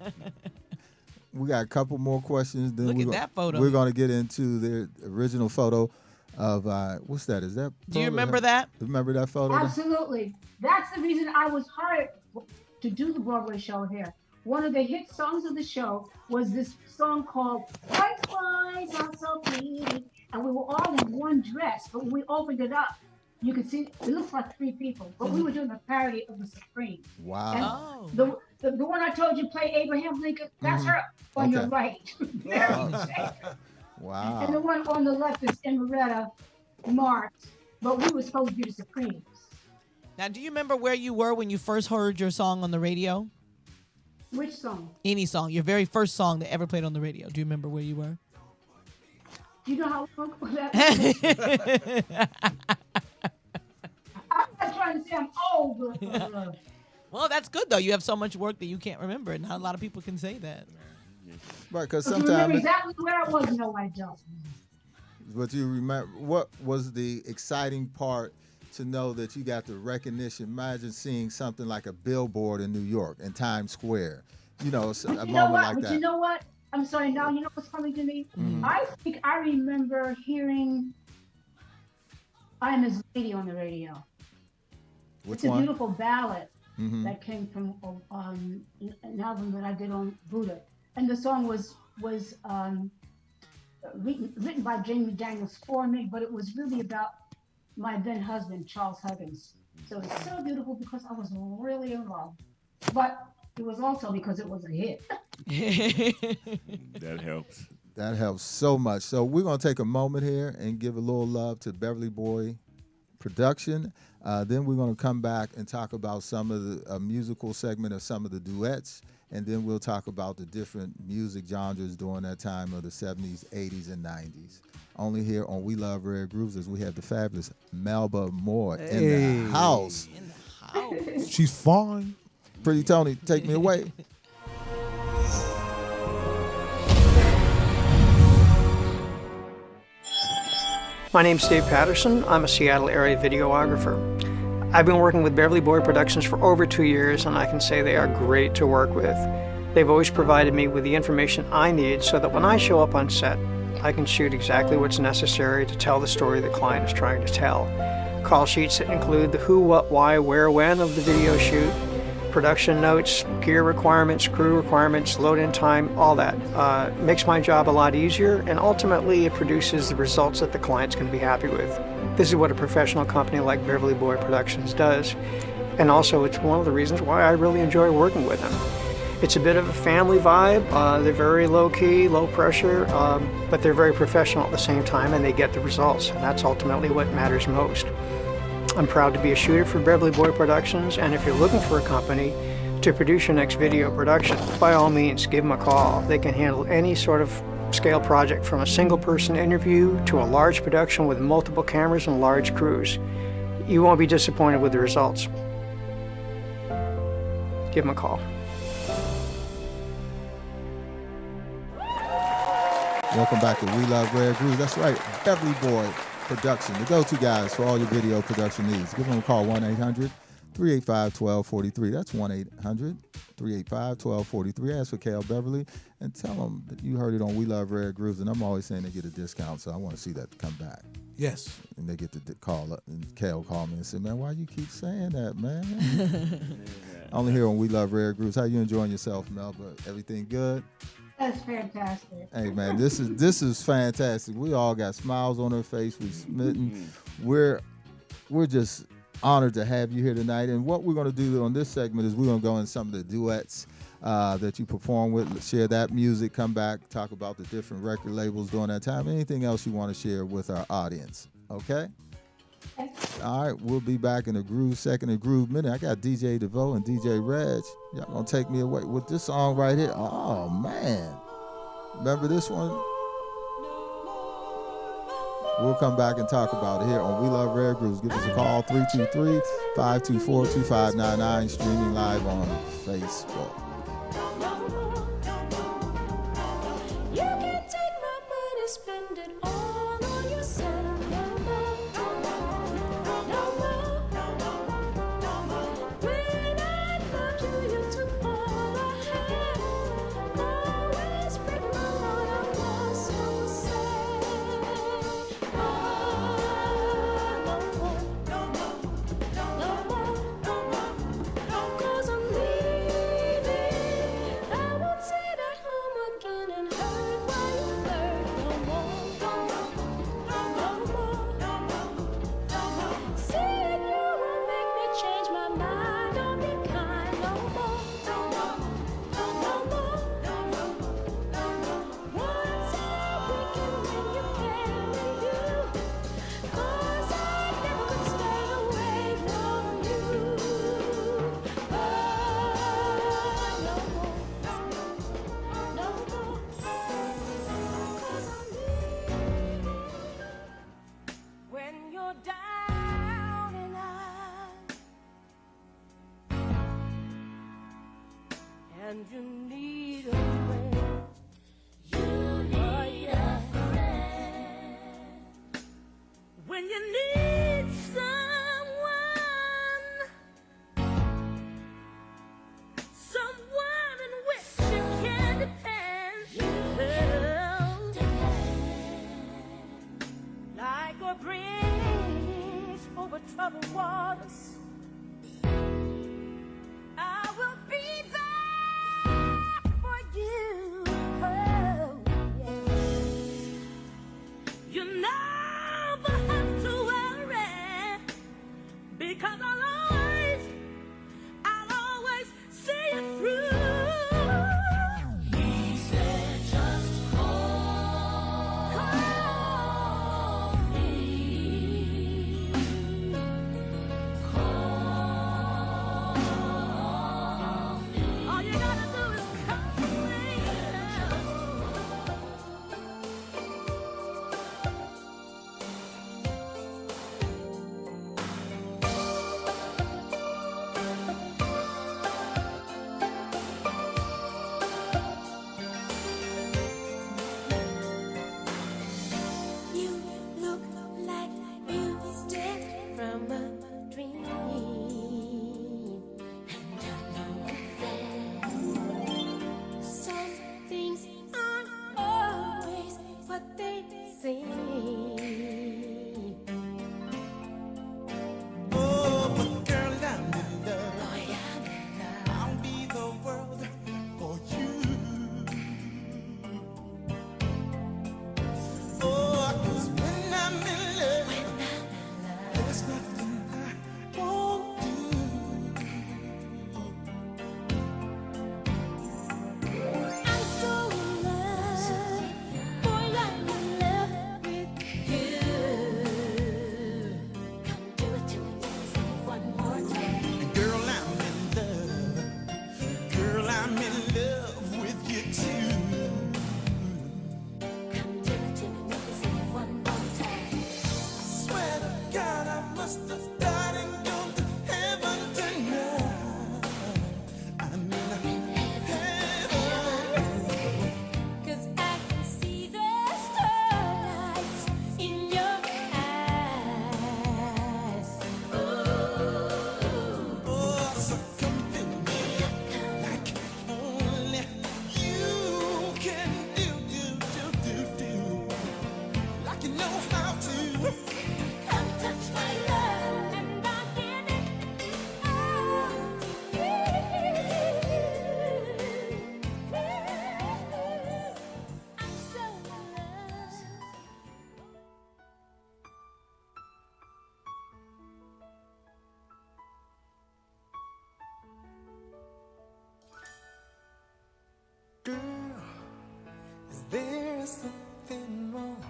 We got a couple more questions. Then Look at that photo. We're going to get into the original photo of, what's that? Is that? Do you remember that? Remember that photo? Absolutely. That's the reason I was hired to do the Broadway show here. One of the hit songs of the show was this song called White Boys Are So Pretty. And we were all in one dress, but when we opened it up, you could see it looks like 3 people, but we were doing a parody of the Supremes. Wow. And the one I told you play Abraham Lincoln, that's her on your right. Wow. And the one on the left is Emeretta Marks, but we were supposed to be the Supremes. Now, do you remember where you were when you first heard your song on the radio? Which song? Any song, your very first song that ever played on the radio. Do you remember where you were? Do you know how long that was? I'm not trying to say I'm old, but Well, that's good though. You have so much work that you can't remember, and not a lot of people can say that. Right, because but you remember sometimes, exactly where I was? No, I don't. but you remember what was the exciting part to know that you got the recognition. Imagine seeing something like a billboard in New York in Times Square. You know, a But you know moment what? like But you that. know what? I'm sorry. Now you know what's coming to me. I think I remember hearing "I Am His Lady" on the radio. Which It's a one? beautiful ballad Mm-hmm. that came from an album that I did on Buddha, and the song was written by Jamie Daniels for me, but it was really about my then husband Charles Huggins. So it's so beautiful because I was really in love, but it was also because it was a hit. That helps. That helps so much. So we're going to take a moment here and give a little love to Beverly Boy Production. Then we're going to come back and talk about some of the musical segment of some of the duets. And then we'll talk about the different music genres during that time of the 70s, 80s, and 90s. Only here on We Love Rare Grooves as we have the fabulous Melba Moore in the house. In the house. She's fine. Pretty Tony, take me away. My name's Dave Patterson. I'm a Seattle area videographer. I've been working with Beverly Boy Productions for over 2 years, and I can say they are great to work with. They've always provided me with the information I need so that when I show up on set, I can shoot exactly what's necessary to tell the story the client is trying to tell. Call sheets that include the who, what, why, where, when of the video shoot, production notes, gear requirements, crew requirements, load-in time, all that. Makes my job a lot easier, and ultimately it produces the results that the client's going to be happy with. This is what a professional company like Beverly Boy Productions does, and also it's one of the reasons why I really enjoy working with them. It's a bit of a family vibe. They're very low-key, low-pressure, but they're very professional at the same time, and they get the results, and that's ultimately what matters most. I'm proud to be a shooter for Beverly Boy Productions, and if you're looking for a company to produce your next video production, by all means, give them a call. They can handle any sort of scale project from a single-person interview to a large production with multiple cameras and large crews. You won't be disappointed with the results. Give them a call. Welcome back to We Love Rare Grooves. That's right, Beverly Boy Production, the go-to guys for all your video production needs. Give them a call, 1-800-385-1243. That's 1-800-385-1243. Ask for Kale Beverly and tell them that you heard it on We Love Rare Grooves. And I'm always saying they get a discount, so I want to see that come back. Yes. And they get to call up, and Kale called me and said, man, why you keep saying that, man? Only here on We Love Rare Grooves. How you enjoying yourself, Melba? Everything good? That's fantastic. Hey man, this is fantastic. We all got smiles on our face. We smitten. We're just honored to have you here tonight. And what we're going to do on this segment is we're going to go in some of the duets that you perform with, share that music, come back, talk about the different record labels during that time. Anything else you want to share with our audience? Okay. All right, we'll be back in a groove second, a groove minute. I got DJ DeVoe and DJ Reg. Y'all gonna take me away with this song right here. Oh man, remember this one? We'll come back and talk about it here on We Love Rare Grooves. Give us a call, 323-524-2599, streaming live on Facebook. You can take my money, spend it all on yourself. When I loved you, you took all I had. Always break my heart, I was so sad. No more, 'cause I'm leaving. and you need a friend. You need a friend. When you need someone in which you can depend. Like a bridge over troubled waters, I will be there for you. Oh, yes. You never have to worry, because I'll always see it through. He said, just call me. All you gotta do is call me. You look like you stepped from a dream, and I know that some things aren't always what they seem. Oh, but girl, I'm in love. Boy, I'm in love. I'll be the world for you. Oh, 'cause when I'm in love, there's nothing I won't do. I'm so in love. Boy, I'm in love with you. Come do it to me, say one more time. Girl, I'm in love. Girl, I'm in love with you too. Come do it to me, say one more time. Swear to God, I must have died and gone to heaven tonight. I mean, heaven. 'Cause I can see the starlights in your eyes. Ooh. Oh, so come feel me like only you can do. Like you know how to. Come touch my love and I'll give it all to you. I'm so in love. Girl, is there something wrong?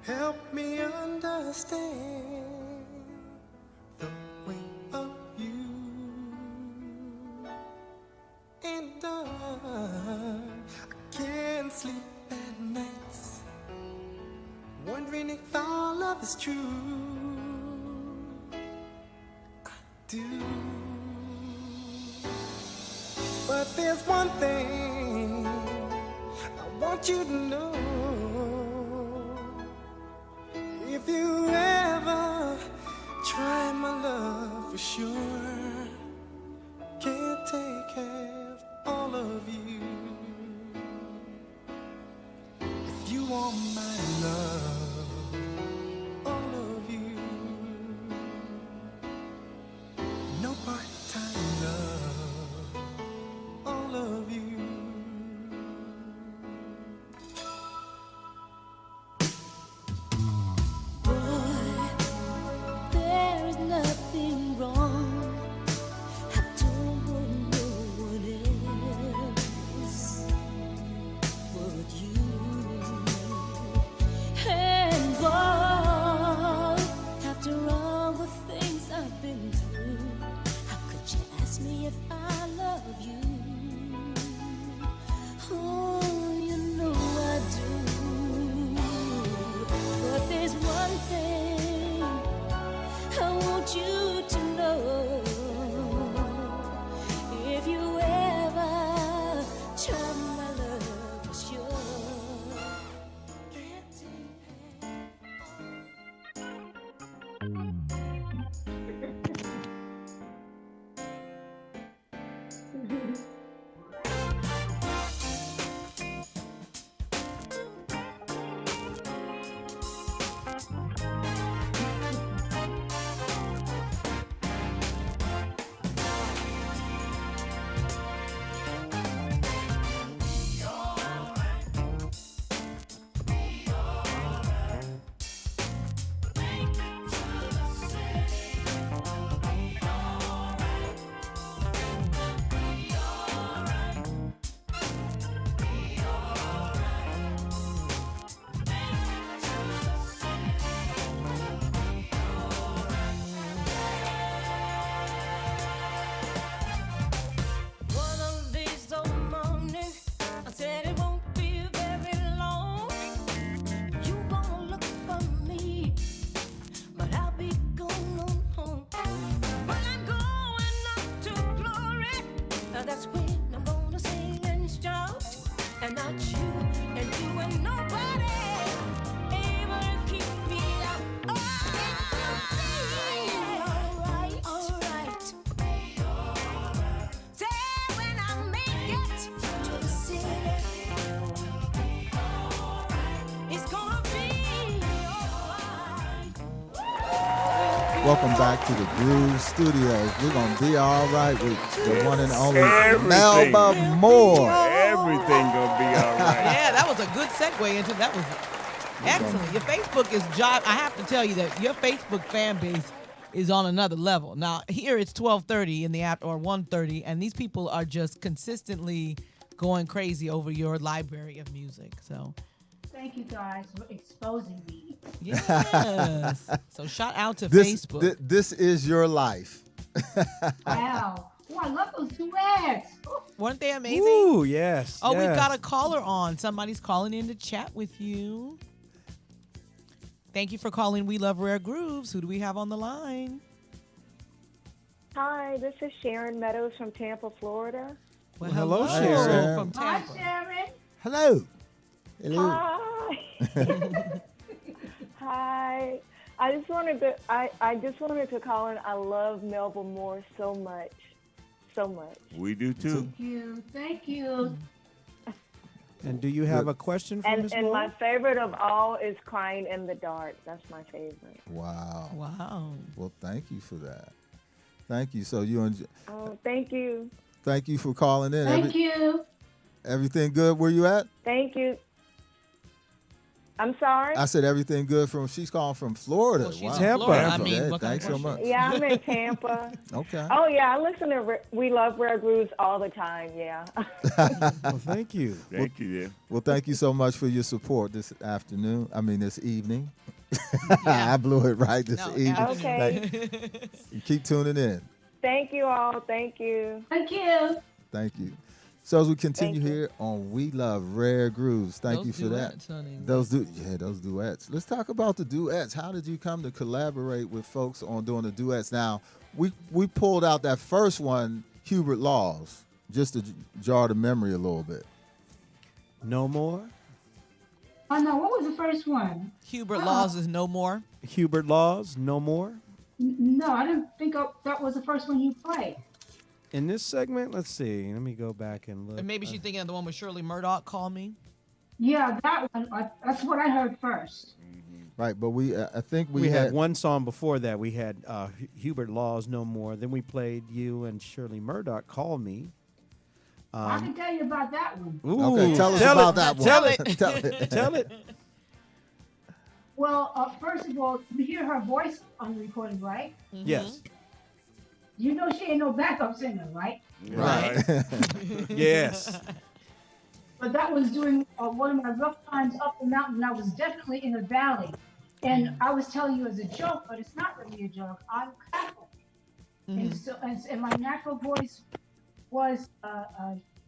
Help me understand the way of you. And I can't sleep at nights, wondering if all love is true. I do. But there's one thing I want you to know. If you ever try my love, for sure can't take half all of you. If you want my love, all of you, no part-time love, all of you. There is nothing wrong. I don't want no one else but you. Hey. Welcome back to the Groove Studios. We're going to be all right with the one and only Everything. Melba Moore. Everything gonna be all right. Yeah, that was a good segue into that. Was excellent. Your Facebook is job. I have to tell you that your Facebook fan base is on another level. Now here it's 12:30 in the app or 1:30, and these people are just consistently going crazy over your library of music. So Thank you guys for exposing me. yes. So shout out to This, Facebook. this is your life. Wow. Oh, I love those duets. Oh, Weren't they amazing? Ooh, yes. Oh, we yes. got a caller on. Somebody's calling in to chat with you. Thank you for calling We Love Rare Grooves. Who do we have on the line? Hi, this is Sharon Meadows from Tampa, Florida. Well, hello, hello Sharon. from Hi, Tampa. Sharon. Hello. Hello. Hi. Hi. I just wanted to call in. I love Melba Moore so much. So much. We do too. Thank you. Thank you. And do you have a question for Ms. And Moore? my favorite of all is Crying in the Dark. That's my favorite. Wow. Wow. Well, thank you for that. Thank you. So you enjoy, Oh, thank you. thank you for calling in. Thank you. Everything good where you at? Thank you. I'm sorry? I said everything good from, she's calling from Florida. Well, she's Wow. in Tampa. Florida. I Tampa. mean, Yeah, what kind thanks of so question? much. Yeah, I'm in Tampa. Okay. Oh, yeah, I listen to We Love Rare Grooves all the time, yeah. Well, thank you. Thank you, dear. Well, thank you so much for your support this this evening. I blew it right this No, evening. Okay. You keep tuning in. Thank you all. Thank you. Thank you. Thank you. So as we continue Thank you. here on We Love Rare Grooves, thank Those you for duets, that. honey. Those duets. Let's talk about the duets. How did you come to collaborate with folks on doing the duets? Now, we pulled out that first one, Hubert Laws, just to jar the memory a little bit. No more? Oh, no, what was the first one? Hubert Laws is no more. Hubert Laws, no more? No, I didn't think that was the first one you played. In this segment, let's see. Let me go back and look. And maybe she's thinking of the one with Shirley Murdoch, Call Me. Yeah, that one. That's what I heard first. Right, but I think we had one song before that. We had Hubert Laws, No More. Then we played you and Shirley Murdoch, Call Me. I can tell you about that one. Ooh, Okay, tell us about that one. Tell it. Tell it. Tell it. Well, first of all, you hear her voice on the recording, right? Yes. You know she ain't no backup singer, right? Right. Yes. But that was during one of my rough times up the mountain. I was definitely in a valley. And I was telling you as a joke, but it's not really a joke. I'm Catholic. And so, and my natural voice was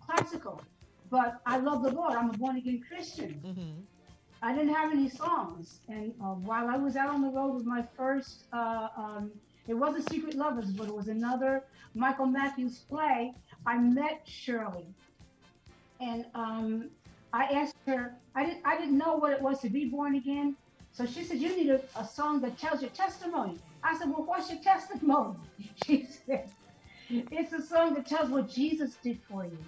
classical. But I love the Lord. I'm a born again Christian. I didn't have any songs. And while I was out on the road with my first, it wasn't Secret Lovers, but it was another Michael Matthews play, I met Shirley. And I asked her, I didn't know what it was to be born again. So she said, you need a song that tells your testimony. I said, well, what's your testimony? She said, it's a song that tells what Jesus did for you.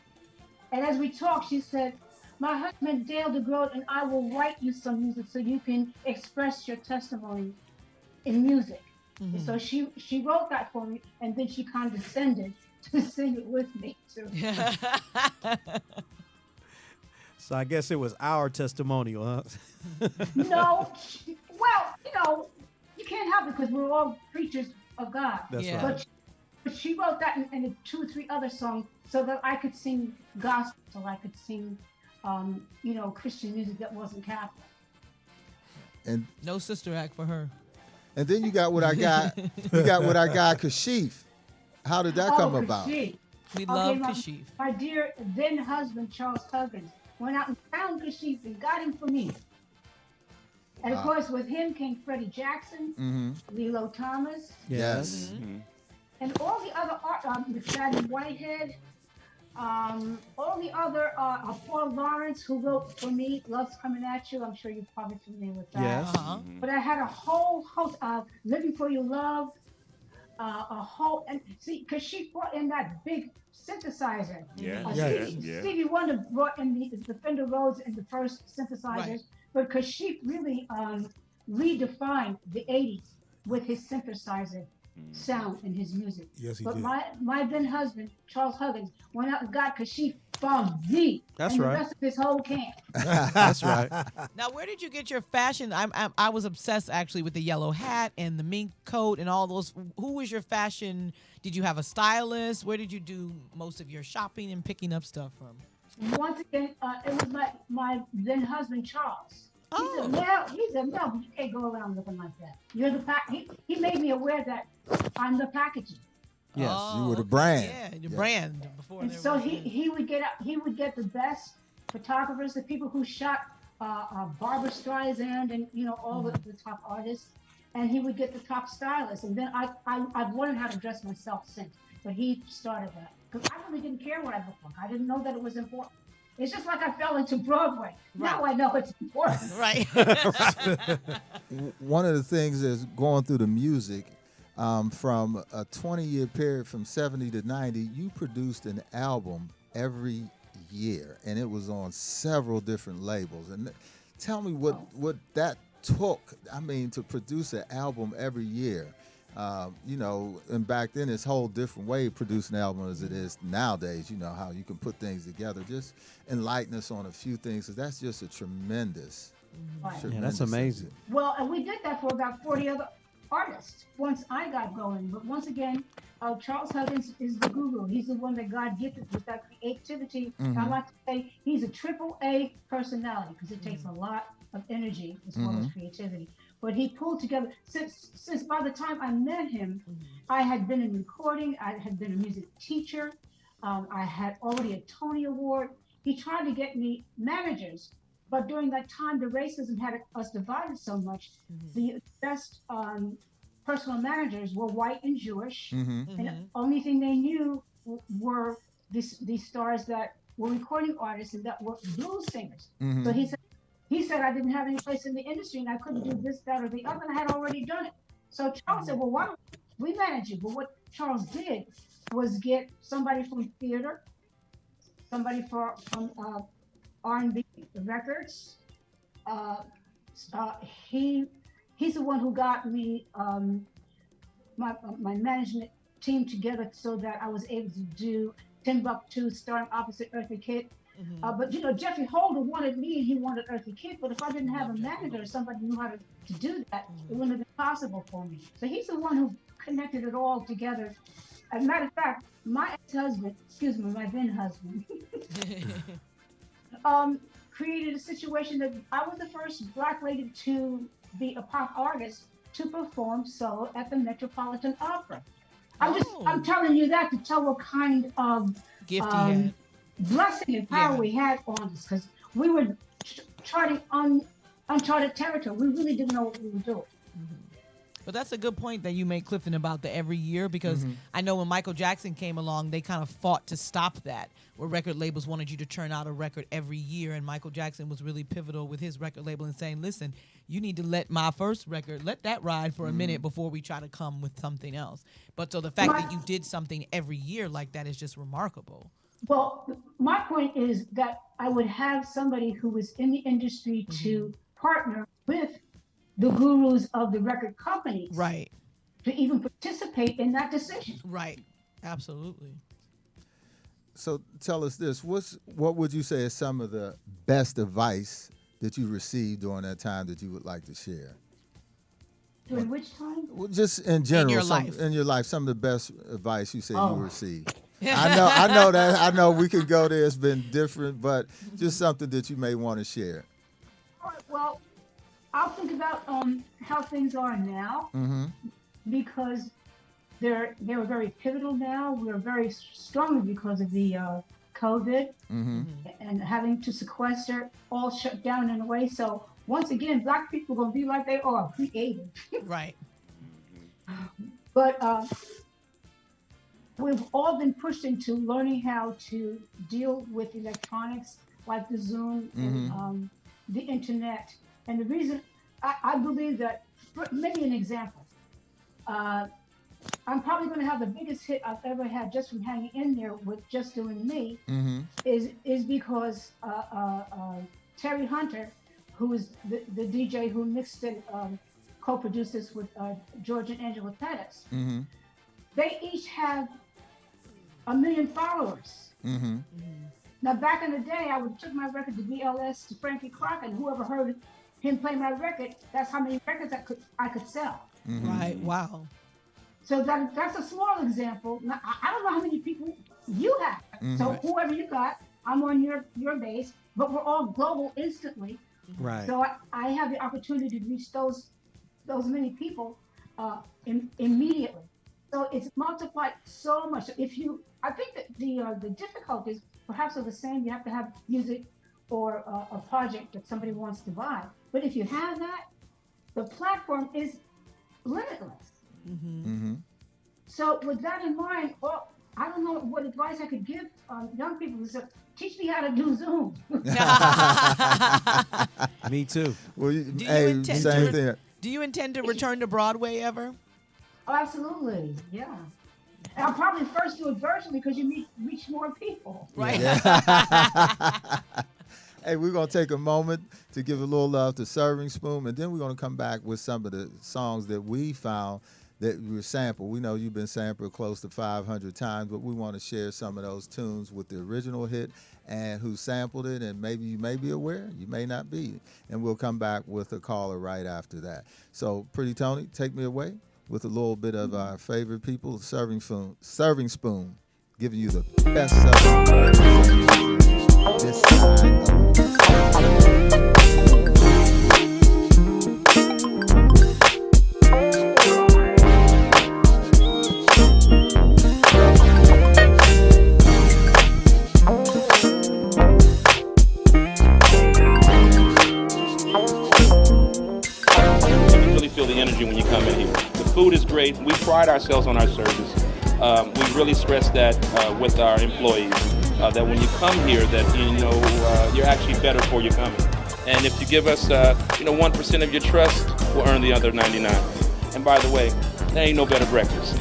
And as we talked, she said, my husband, Dale DeGroat, and I will write you some music so you can express your testimony in music. And so she wrote that for me, and then she condescended to sing it with me, too. So I guess it was our testimonial, huh? No, well, you can't help it because we're all preachers of God. That's Yeah. right. But she wrote that and 2 or 3 other songs so that I could sing gospel, so I could sing, Christian music that wasn't Catholic. And No Sister Act for her. and then you got what I got. You got what I got, Kashif. How did that come about? Kashif. We love my, Kashif. My dear then husband, Charles Huggins, went out and found Kashif and got him for me. And of course, with him came Freddie Jackson, Lilo Thomas, Yes. and all the other McFadden Whitehead, all the other Paul Lawrence, who wrote for me "Love's Coming at You." I'm sure you're probably familiar with that. Yes. But I had a whole host of "Living for Your Love," and see, because she brought in that big synthesizer. Stevie Wonder brought in the Fender Rhodes and the first synthesizers, but because she really redefined the 80s with his synthesizer sound in his music. Yes, he but did. my then husband, Charles Huggins, went out and got Kashif Fauzi That's and right. the rest of his whole camp. That's right. Now, where did you get your fashion? I was obsessed actually with the yellow hat and the mink coat and all those. Who was your fashion? Did you have a stylist? Where did you do most of your shopping and picking up stuff from? Once again, it was my then husband, Charles. Oh. He said, no, you can't go around looking like that. You're the he made me aware that I'm the packaging. Yes, Oh, you were the okay. brand. Yeah, the Yeah. brand before. And there so was he would get the best photographers, the people who shot Barbara Streisand and all the top artists, and he would get the top stylists. And then I've learned how to dress myself since, but he started that because I really didn't care what I looked like. I didn't know that it was important. It's just like I fell into Broadway. Now I know it's important. Right. One of the things is going through the music, from a 20-year period from 70 to 90, you produced an album every year, and it was on several different labels. And tell me what that took, I mean, to produce an album every year. And back then it's a whole different way of producing an album as it is nowadays, how you can put things together. Just enlighten us on a few things, because that's just a tremendous, Right. Yeah, that's tremendous amazing. Well, and we did that for about 40 other artists once I got going. But once again, Charles Huggins is the guru. He's the one that God gifted with that creativity. I like to say he's a triple A personality because it takes a lot of energy as well as creativity. But he pulled together, since by the time I met him, I had been in recording, I had been a music teacher, I had already a Tony Award. He tried to get me managers, but during that time, the racism had us divided so much. The best personal managers were white and Jewish, and the only thing they knew were these stars that were recording artists and that were blues singers. So he said I didn't have any place in the industry and I couldn't do this, that, or the other, and I had already done it. So Charles said, well, why don't we manage you? But what Charles did was get somebody from theater, somebody from R&B records. He's the one who got me my management team together so that I was able to do Timbuktu starring opposite Eartha Kitt. But Jeffrey Holder wanted me and he wanted Eartha Kitt, but if I didn't have a manager or somebody who knew how to do that, it wouldn't have been possible for me. So he's the one who connected it all together. As a matter of fact, my ex-husband, my then husband, created a situation that I was the first Black lady to be a pop artist to perform solo at the Metropolitan Opera. I'm telling you that to tell what kind of gift he had. Blessing and power we had on us, because we were charting uncharted territory. We really didn't know what we were doing. But that's a good point that you made, Clifton, about the every year, because I know when Michael Jackson came along, they kind of fought to stop that, where record labels wanted you to turn out a record every year, and Michael Jackson was really pivotal with his record label and saying, listen, you need to let my first record, let that ride for a minute before we try to come with something else. But so the fact that you did something every year like that is just remarkable. Well, my point is that I would have somebody who was in the industry to partner with the gurus of the record companies. Right. To even participate in that decision. Right. Absolutely. So tell us this, what would you say is some of the best advice that you received during that time that you would like to share? During which time? Well, just in general, in your life, some of the best advice you say you received. I know that. I know we could go there. It's been different, but just something that you may want to share. All right, well, I'll think about how things are now, because they're very pivotal now. We're very strongly because of the COVID and having to sequester, all shut down in a way. So once again, Black people are going to be like they are, creative. Right. But we've all been pushed into learning how to deal with electronics like the Zoom and the internet. And the reason I believe that, maybe an example, I'm probably going to have the biggest hit I've ever had just from hanging in there with Just Doing Me, is because Terry Hunter, who is the DJ who mixed it co-produced this with George and Angela Pettis. Mm-hmm. They each have 1 million followers. Mm-hmm. Now, back in the day, I would took my record to BLS to Frankie Clark, and whoever heard him play my record, that's how many records I could sell. Mm-hmm. Right. Wow. So that's a small example. Now, I don't know how many people you have. So whoever you got, I'm on your base, but we're all global instantly. Right. So I have the opportunity to reach those many people immediately. So it's multiplied so much. I think that the difficulties perhaps are the same. You have to have music or a project that somebody wants to buy. But if you have that, the platform is limitless. Mm-hmm. So with that in mind, well, I don't know what advice I could give young people. Is teach me how to do Zoom. Me too. Well, Same thing. Do you intend to return to Broadway ever? Oh, absolutely, yeah. And I'll probably first do it virtually because you reach more people. Right. Yeah. Hey, we're going to take a moment to give a little love to Serving Spoon, and then we're going to come back with some of the songs that we found that were sampled. We know you've been sampled close to 500 times, but we want to share some of those tunes with the original hit and who sampled it, and maybe you may be aware, you may not be. And we'll come back with a caller right after that. So, Pretty Tony, take me away with a little bit of our favorite people, Serving Spoon, giving you the best serving this side of the Feel the energy when you come in here. The food is great. We pride ourselves on our service. We really stress that with our employees, that when you come here, that you're actually better for your coming. And if you give us 1% of your trust, we'll earn the other 99. And by the way, there ain't no better breakfast.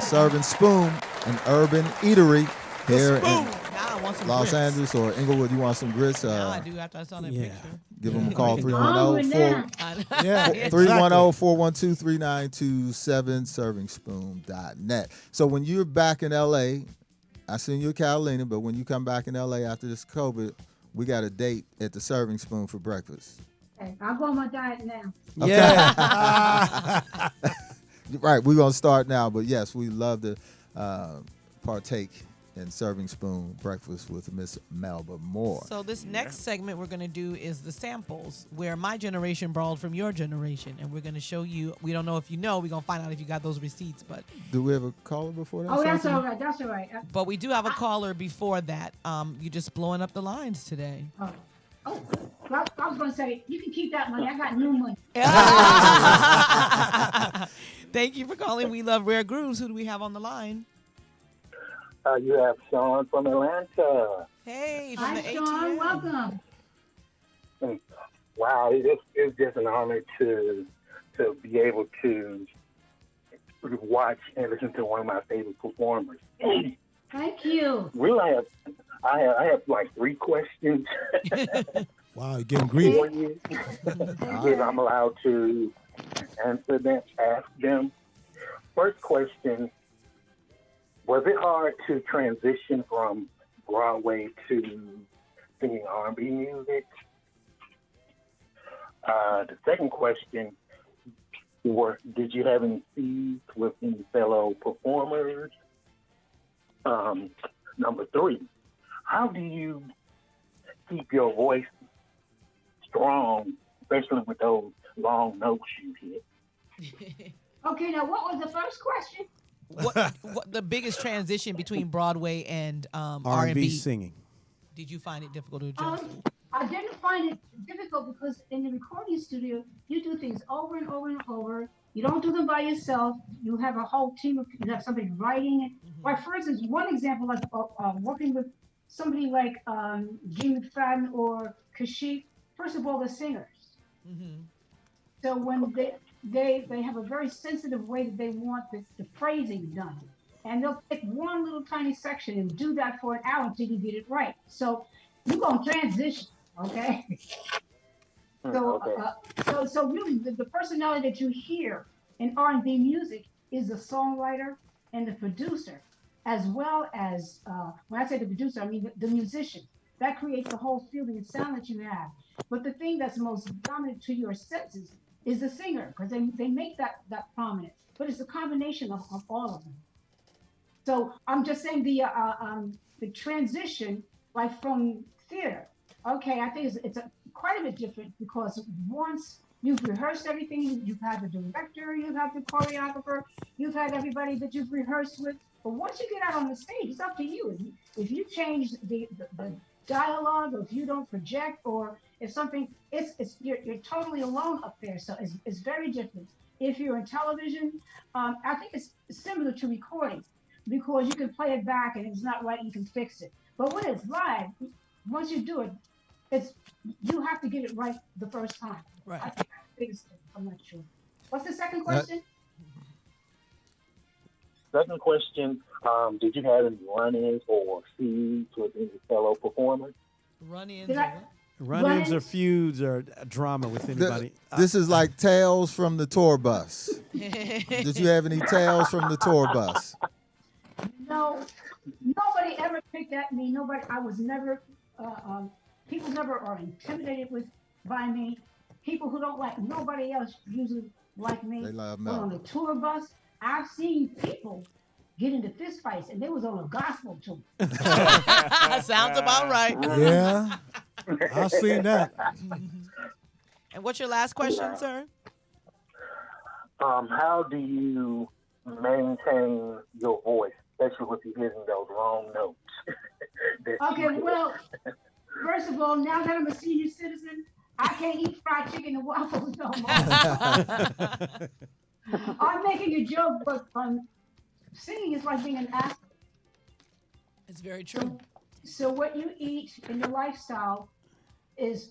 Serving Spoon, an urban eatery here in Los grits. Angeles or Inglewood. You want some grits? Now I do after I saw that picture. Give them a call, 310-412-3927, servingspoon.net. So when you're back in L.A., I seen you in Catalina, but when you come back in L.A. after this COVID, we got a date at the Serving Spoon for breakfast. Okay, I'll go on my diet now. Okay. Yeah. Right, we're going to start now, but yes, we love to partake in Serving Spoon breakfast with Miss Melba Moore. So this next segment we're going to do is the samples, where my generation borrowed from your generation, and we're going to show you. We don't know if you know. We're going to find out if you got those receipts. But do we have a caller before that? Oh, that's all right. That's all right. But we do have a caller before that. You're just blowing up the lines today. Oh, well, I was going to say, you can keep that money. I got new money. Thank you for calling. We love Rare Grooves. Who do we have on the line? You have Sean from Atlanta. Hey, from Hi, the Sean. ATL. Welcome. Wow, it's just an honor to be able to watch and listen to one of my favorite performers. Thank you. Really, I have like 3 questions. Wow, you're getting greedy. For you. If I'm allowed to ask them. First question, was it hard to transition from Broadway to singing R&B music? The second question, did you have any feeds with any fellow performers? Number 3, how do you keep your voice strong, especially with those long notes you hit? Okay, now what was the first question? what the biggest transition between Broadway and R&B R&B? singing. Did you find it difficult to adjust? I didn't find it difficult because in the recording studio, you do things over and over and over. You don't do them by yourself. You have a whole team of, you have somebody writing it. Like, for instance, one example, like working with somebody like Jimmy Fadden or Kashif. First of all, the singers. So when they have a very sensitive way that they want the phrasing done. And they'll pick one little tiny section and do that for an hour until you get it right. So you're gonna transition, okay? So really, the personality that you hear in R&B music is the songwriter and the producer, as well as when I say the producer, I mean the musician. That creates the whole feeling and sound that you have. But the thing that's most dominant to your senses is the singer, because they make that prominent. But it's a combination of all of them. So I'm just saying the transition, like from theater. Okay, I think it's quite a bit different because once you've rehearsed everything, you've had the director, you've had the choreographer, you've had everybody that you've rehearsed with. But once you get out on the stage, it's up to you. If you change the dialogue, or if you don't project, or if something, you're totally alone up there. So it's very different. If you're in television, I think it's similar to recording, because you can play it back and if it's not right, you can fix it. But when it's live, once you do it, you have to get it right the first time. Right. I think that's the biggest thing. I'm not sure. What's the second question? Second question, did you have any run-ins or feuds with any fellow performers? Run-ins. Run-ins or feuds or drama with anybody. This is like tales from the tour bus. Did you have any tales from the tour bus? No, nobody ever picked at me. Nobody. I was never. People never are intimidated by me. People who don't like nobody else usually like me. They love But on Melba. the tour bus, I've seen people get into fist fights, and they was on a gospel tour. Sounds about right. Yeah, I've seen that. And what's your last question, sir? How do you maintain your voice, especially with you hitting those wrong notes? Okay, well, first of all, now that I'm a senior citizen, I can't eat fried chicken and waffles no more. I'm making a joke, but singing is like being an athlete. It's very true. So what you eat in your lifestyle is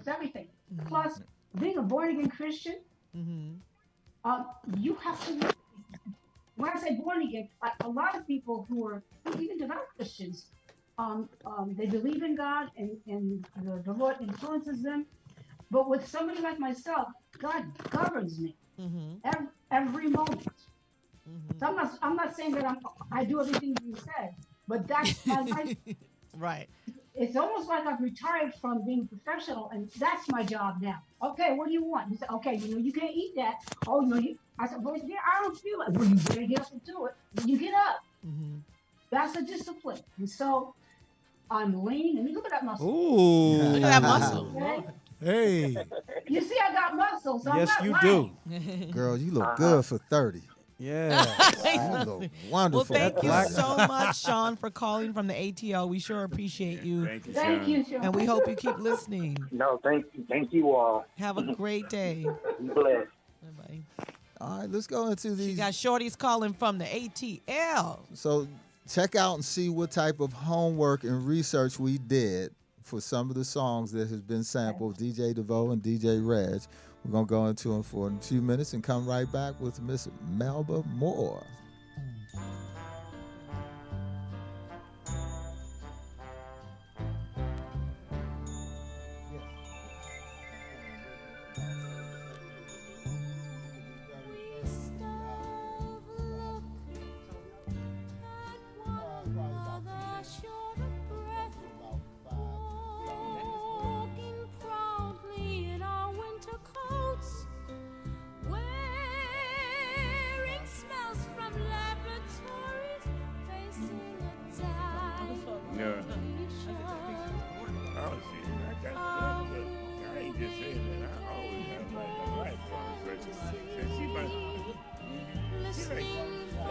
everything. Plus, being a born again Christian, you have to. When I say born again, a lot of people who even devout Christians, they believe in God and the Lord influences them. But with somebody like myself, God governs me every moment. So I'm not saying that I do everything you said, but that's my life. Right. It's almost like I've retired from being a professional, and that's my job now. Okay, what do you want? You say, okay, you can't eat that. Oh, I said, well, yeah, I don't feel it. Well, you better get up and do it. When you get up, that's a discipline. And so I'm lean. And look at that muscle. Ooh. Look at that muscle. Okay? Hey. You see, I got muscle, so Yes, I'm you not do. lying. Girl, you look good for 30. Yeah. You look wonderful. Well, thank you Black- so much, Sean, for calling from the ATL. We sure appreciate you. Thank you, Thank Sean. you, Sean. And we hope you keep listening. No, thank you all. Have a great day. Be blessed. Bye-bye. All right, let's go into You these. got shorties calling from the ATL. So check out and see what type of homework and research we did for some of the songs that has been sampled, DJ DeVoe and DJ Reg. We're going to go into them for a few minutes and come right back with Miss Melba Moore. Wearing smells from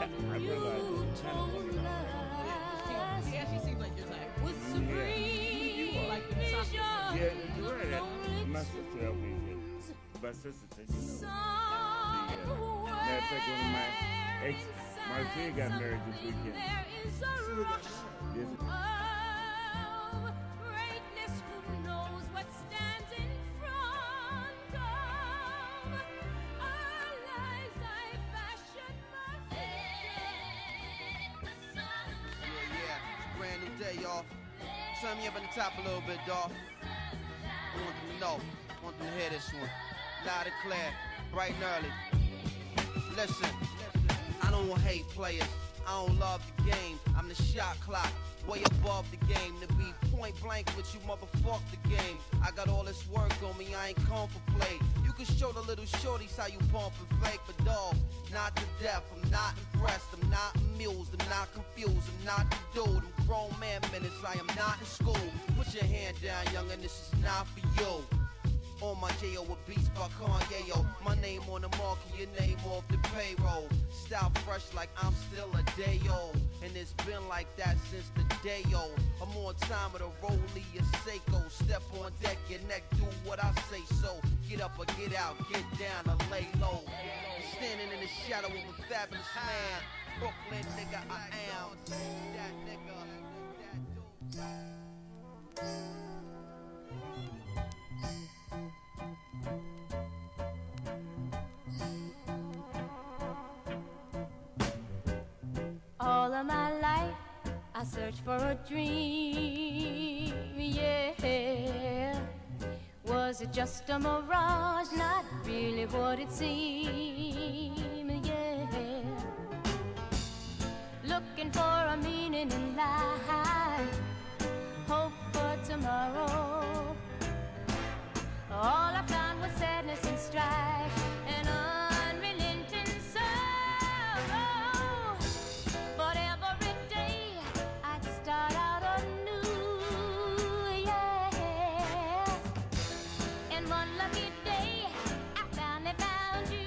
I realized it's kind of woman already. She actually seems like your type. You like the misogyny. Yeah, you're right. My sister helped me with. My sister said, matter of fact, one of my ex, Marcia got married this weekend. Yes. Brand new day, y'all. Turn me up in the top a little bit, dawg. I want them to know. I want them to hear this one. Loud and clear, bright and early. Listen, I don't hate players. I don't love the game. I'm the shot clock, way above the game. To be point blank with you, motherfuck the game. I got all this work on me, I ain't come for play. You can show the little shorties how you pump and fake, but dog, not to death. I'm not impressed, I'm not amused, I'm not confused, I'm not the dude. I'm grown man minutes, I am not in school. Put your hand down, youngin', this is not for you. On my J.O. with beats by Kanye, yo. My name on the market, your name off the payroll. Style fresh like I'm still a day old. And it's been like that since the day old. I'm on time with a rollie, a Seiko. Step on deck, your neck, do what I say so. Get up or get out, get down or lay low. Standing in the shadow of a fabulous man. Brooklyn nigga, I am. That nigga, that dude. All of my life I searched for a dream, yeah. Was it just a mirage, not really what it seemed, yeah. Looking for a meaning in life, hope for tomorrow. All I found was sadness and strife and unrelenting sorrow. But every day I'd start out anew, yeah. And one lucky day I finally found you,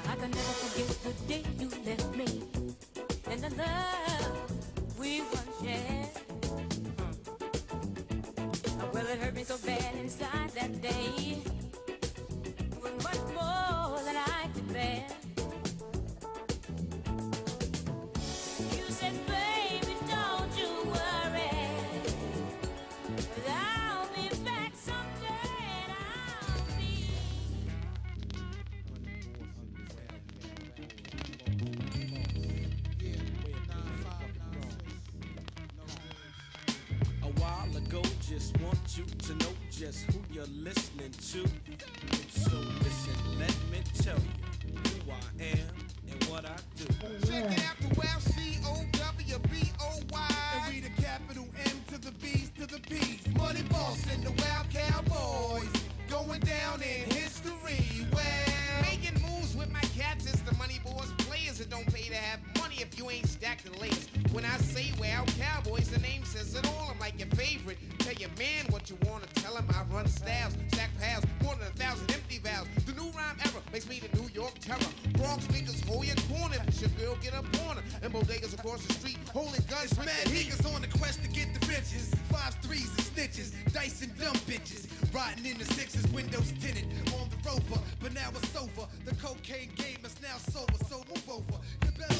I can never forget the day you left me and the love we once shared. Well, it hurt me so bad inside that day. It was much more than I could bear. You said, baby, don't you worry. I'll be back someday and I'll be. A while ago, just want you to know just who you're listening to. So listen, let me tell you who I am and what I do. Check it out, the well, COWBOY. And we party if you ain't stacked the latest. When I say we're out cowboys, the name says it all. I'm like your favorite. Tell your man what you wanna tell him. I run styles, stack pals, more than 1,000 empty vows. The new rhyme era makes me the New York terror. Bronx niggas hold your corner. Your girl get up on her. And bodegas across the street holding guns. It's mad niggas on the quest to get the riches. 5-3s and snitches, dice and dumb bitches. Riding in the sixes, windows tinted on the Rover. But now it's over. The cocaine game is now sober, so move over. You better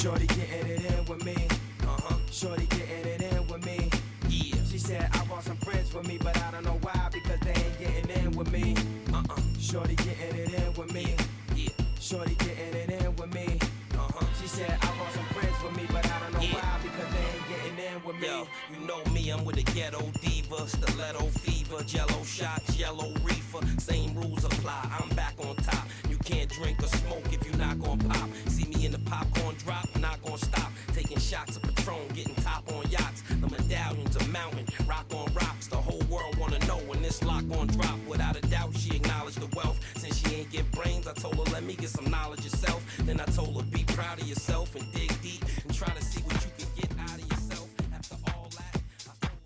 Shorty getting it in with me. Shorty getting it in with me. Yeah. She said I want some friends with me, but I don't know why, because they ain't getting in with me. Shorty getting it in with me. Yeah. Shorty getting it in with me. She said I want some friends with me, but I don't know why, because they ain't getting in with me. Yo, you know me, I'm with a ghetto diva, stiletto fever, jello shots, yellow reefer, same rules apply, I'm back on top. You can't drink or smoke if you're not gon' pop. See me in the popcorn drop, not gon' stop. Taking shots of Patron, getting top on yachts. The medallions are mountain, rock on rocks. The whole world wanna know when this lock on drop. Without a doubt, she acknowledged the wealth. Since she ain't get brains, I told her, let me get some knowledge yourself. Then I told her, be proud of yourself and dig deep and try to see what you can get out of yourself. After all that, I told her.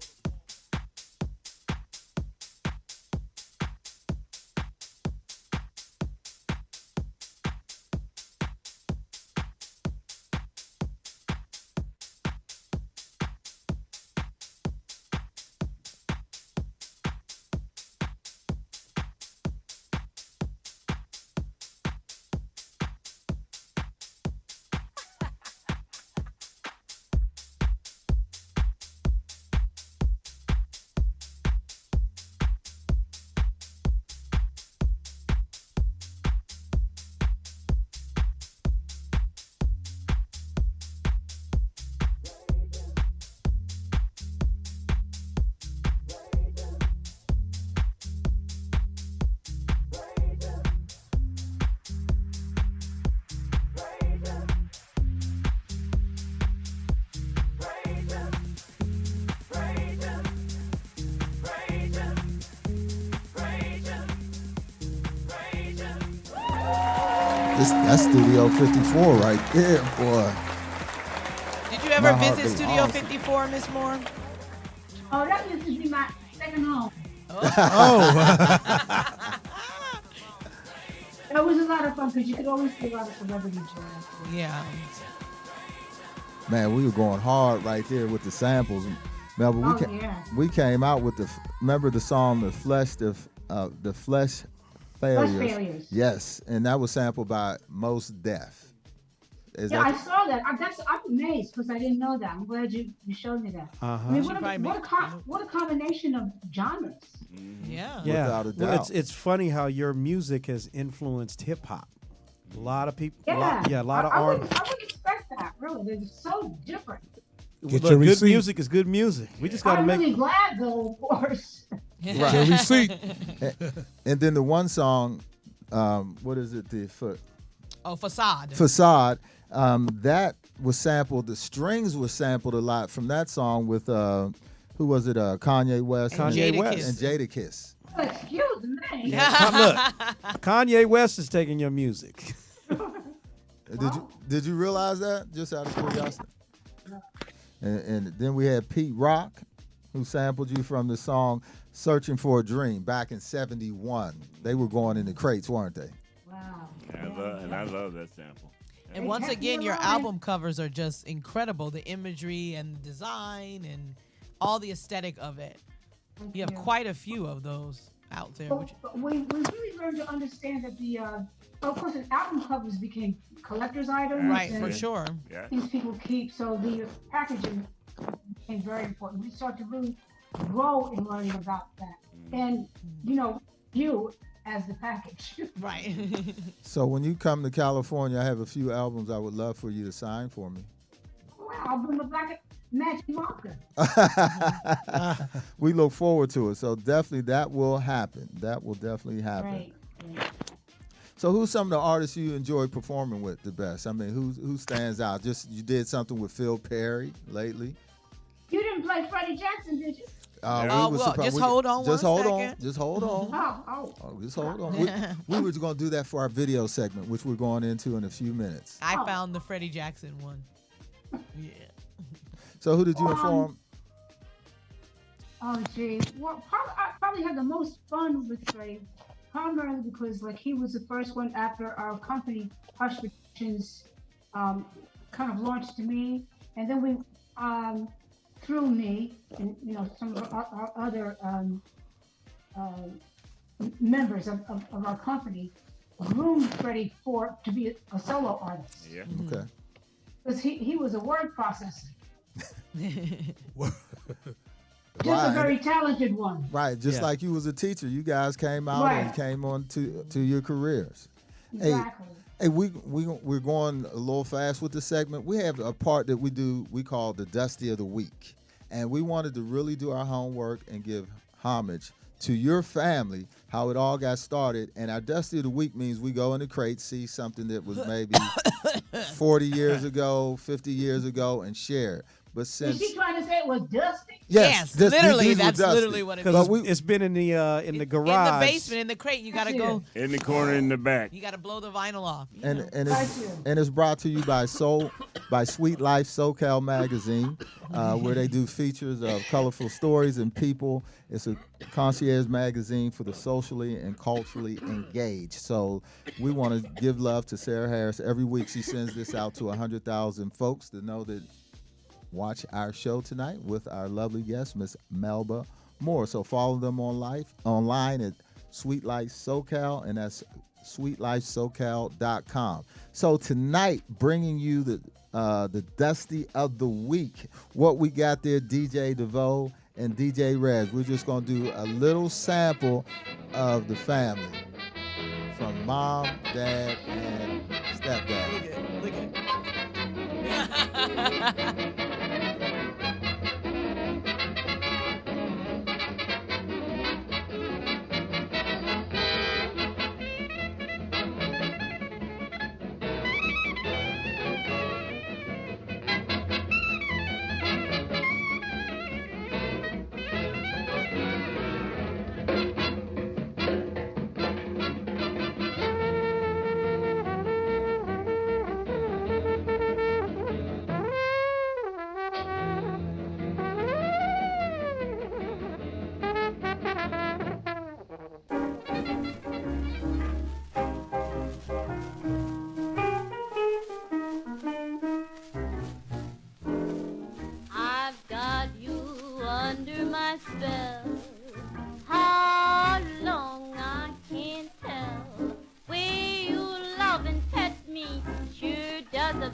That's Studio 54 right there, boy. Did you ever My heart visit goes Studio awesome. 54, Miss Moore? Oh, that used to be my second home. It was a lot of fun because you could always see a lot of celebrity jazz. Yeah. Man, we were going hard right there with the samples. Melba, we came out with remember the song the Flesh Failures. Failures. Yes, and that was sampled by Mos Def. Is Yeah, I that saw that. I'm amazed because I didn't know that. I'm glad you showed me that. Uh-huh. I mean, She probably what a combination of genres. Yeah. Yeah. Without a Well, doubt. it's funny how your music has influenced hip hop. A lot of people. Yeah, A lot of I art. wouldn't expect that. Really, they're so different. Get Look, your good receipt. music is good music. We just got to I'm make. really glad, though, of course. Right. Your receipt. and then the one song, what is it? Oh, Facade. Facade. That was sampled. The strings were sampled a lot from that song with who was it? Kanye West. And Kanye Jada West. Kiss. And Jada Kiss. Oh, excuse me. Look, Kanye West is taking your music. Did you realize that? Just out of curiosity. And then we had Pete Rock, who sampled you from the song "Searching for a Dream" back in '71. They were going in the crates, weren't they? Wow. I love that sample. And once again, your album covers are just incredible. The imagery and the design and all the aesthetic of it. You have quite a few of those out there. Which, But we really learned to understand that of course, the album covers became collector's items. right, and for sure. Yeah. Things people keep, so the packaging became very important. We started to really grow in learning about that. And, you as the package. Right. So when you come to California, I have a few albums I would love for you to sign for me. Wow, I'll bring a black magic marker. We look forward to it. So definitely that will happen. That will definitely happen. Right. So who's some of the artists you enjoy performing with the best? I mean, who stands out? Just you did something with Phil Perry lately. You didn't play Freddie Jackson, did you? Just hold on Just one hold on. second. Just hold on. Just hold on. We were going to do that for our video segment, which we're going into in a few minutes. I found the Freddie Jackson one. Yeah. So who did you inform? Oh, gee. Well, I probably had the most fun with Freddie, primarily because, he was the first one after our company, Hush Productions, kind of launched to me. And then we, through me, and, some of our other members of our company, groomed Freddie to be a solo artist. Yeah. Okay. Because he was a word processor. Just Right. a very talented one. Right, just Yeah. like you was a teacher. You guys came out and Right. came on to your careers. Exactly. Hey, we're going a little fast with the segment. We have a part that we call the Dusty of the Week. And we wanted to really do our homework and give homage to your family, how it all got started. And our Dusty of the Week means we go in the crate, see something that was maybe 40 years ago, 50 years ago, and share it. But Is since she trying to say it was dusty? yes, literally, these were that's dusty. literally what it is. Because it's been in the garage. In the basement, in the crate, you gotta go. In the corner, in the back. You gotta blow the vinyl off. And it's brought to you by Sweet Life SoCal magazine, where they do features of colorful stories and people. It's a concierge magazine for the socially and culturally engaged. So we want to give love to Sarah Harris. Every week she sends this out to 100,000 folks to know that watch our show tonight with our lovely guest, Miss Melba Moore. So follow them online at Sweet Life SoCal, and that's sweetlifesocal.com. So tonight, bringing you the Dusty of the Week. What we got there, DJ DeVoe and DJ Rez. We're just going to do a little sample of the family from mom, dad, and stepdad. Look at I've got you under my spell. How long I can't tell. Way you love and pet me sure does a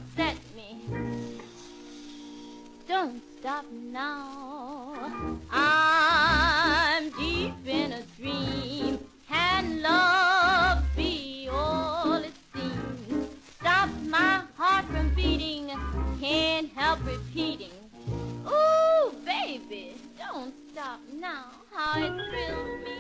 don't stop now. I'm deep in a dream. Can love be all it seems? Stop my heart from beating. Can't help repeating. Ooh, baby, don't stop now. How it thrills me.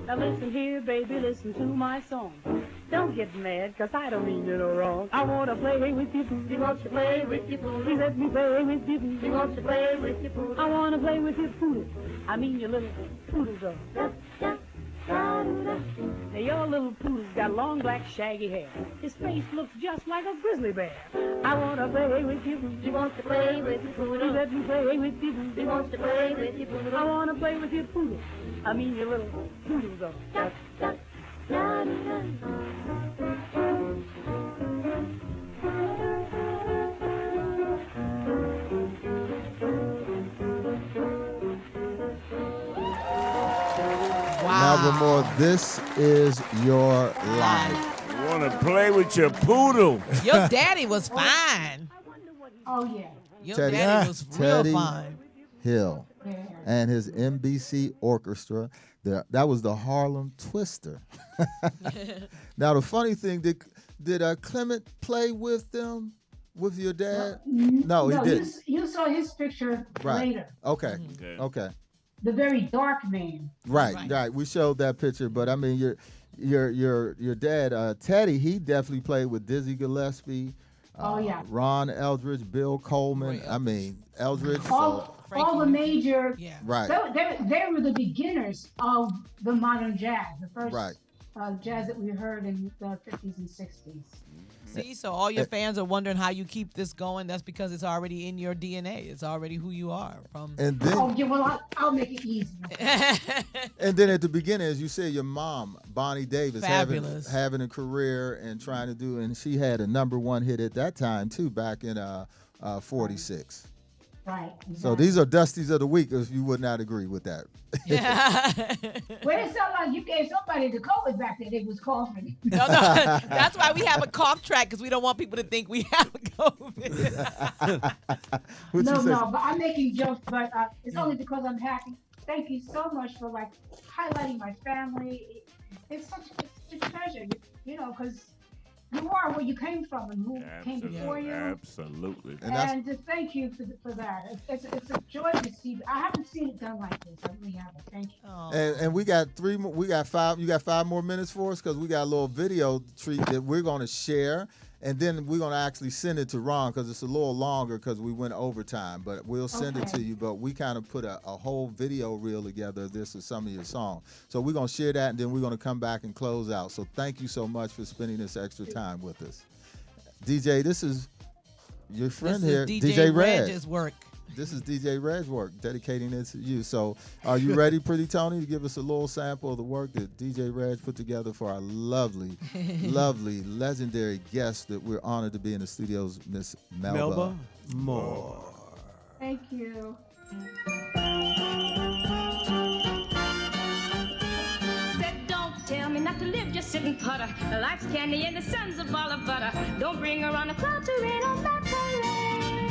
Now listen here, baby, listen to my song. Don't get mad, 'cause I don't mean you no wrong. I wanna play with you, boo. You want to play with your boo? Let me play with you, boo. You want to play with your boo? I wanna play with your poodle. I mean your little poodle dog. Now your little poodle's got long black shaggy hair. His face looks just like a grizzly bear. I wanna play with you, boo. You want to play with your poodle? Let me play with you, boo. You want to play with your poodle? I wanna play with your poodle. I mean your little poodle dog. Melba Moore, this is your life. You want to play with your poodle? Your daddy was fine. Oh, yeah. Your Teddy, daddy was real Teddy fine. Hill and his NBC orchestra. That was the Harlem Twister. Now, the funny thing, did Clement play with them, with your dad? No, he didn't. You saw his picture later. Okay. Okay. The very dark man. Right. We showed that picture, but I mean, your dad, Teddy, he definitely played with Dizzy Gillespie. Ron Eldridge, Bill Coleman. I mean, Eldridge. All the major. Right. They were the beginners of the modern jazz, the first jazz that we heard in the 50s and 60s. See, so all your fans are wondering how you keep this going. That's because it's already in your DNA. It's already who you are. And then, I'll make it easy. And then at the beginning, as you said, your mom, Bonnie Davis, Fabulous. having a career and trying to do, and she had a #1 hit at that time too, back in 46. Right. Exactly. So these are Dusties of the Week, if you would not agree with that. Well, it sounded like you gave somebody the COVID back there. They was coughing. No, that's why we have a cough track, because we don't want people to think we have COVID. No, but I'm making jokes, but it's only because I'm happy. Thank you so much for highlighting my family. It's such a pleasure, because you are where you came from and who came before you. Absolutely. And to thank you for that. It's a joy to see. I haven't seen it done like this. I really haven't. Thank you. And we got 3 more. We got 5. You got 5 more minutes for us, because we got a little video treat that we're going to share, and then we're going to actually send it to Ron, because it's a little longer because we went overtime. But we'll send it to you. But we kind of put a whole video reel together of this of some of your songs. So we're going to share that, and then we're going to come back and close out. So thank you so much for spending this extra time with us. DJ, this is your friend here, DJ Reg's work. This is DJ Reg's work, dedicating it to you. So are you ready, Pretty Tony, to give us a little sample of the work that DJ Reg put together for our lovely, lovely, legendary guest that we're honored to be in the studios, Miss Melba Moore. Thank you. Said, don't tell me not to live, just sit and putter. Life's candy and the sun's a ball of butter. Don't bring her on the cloud to rain on my parade.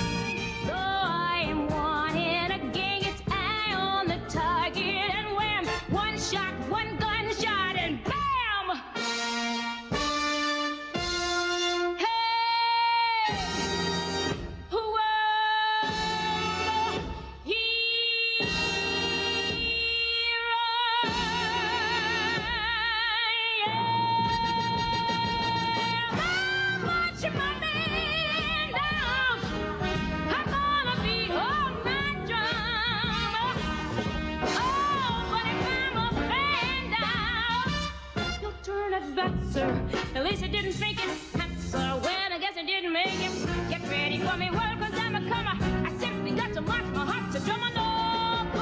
Though I am wanted again, it's eye on the target, and wham! One shot, one gunshot, and bam! Hey! Whoa! At least I didn't think it. So well, I guess I didn't make it. Get ready for me, world, 'cause I'm a comer. I simply got to march my heart to drum on.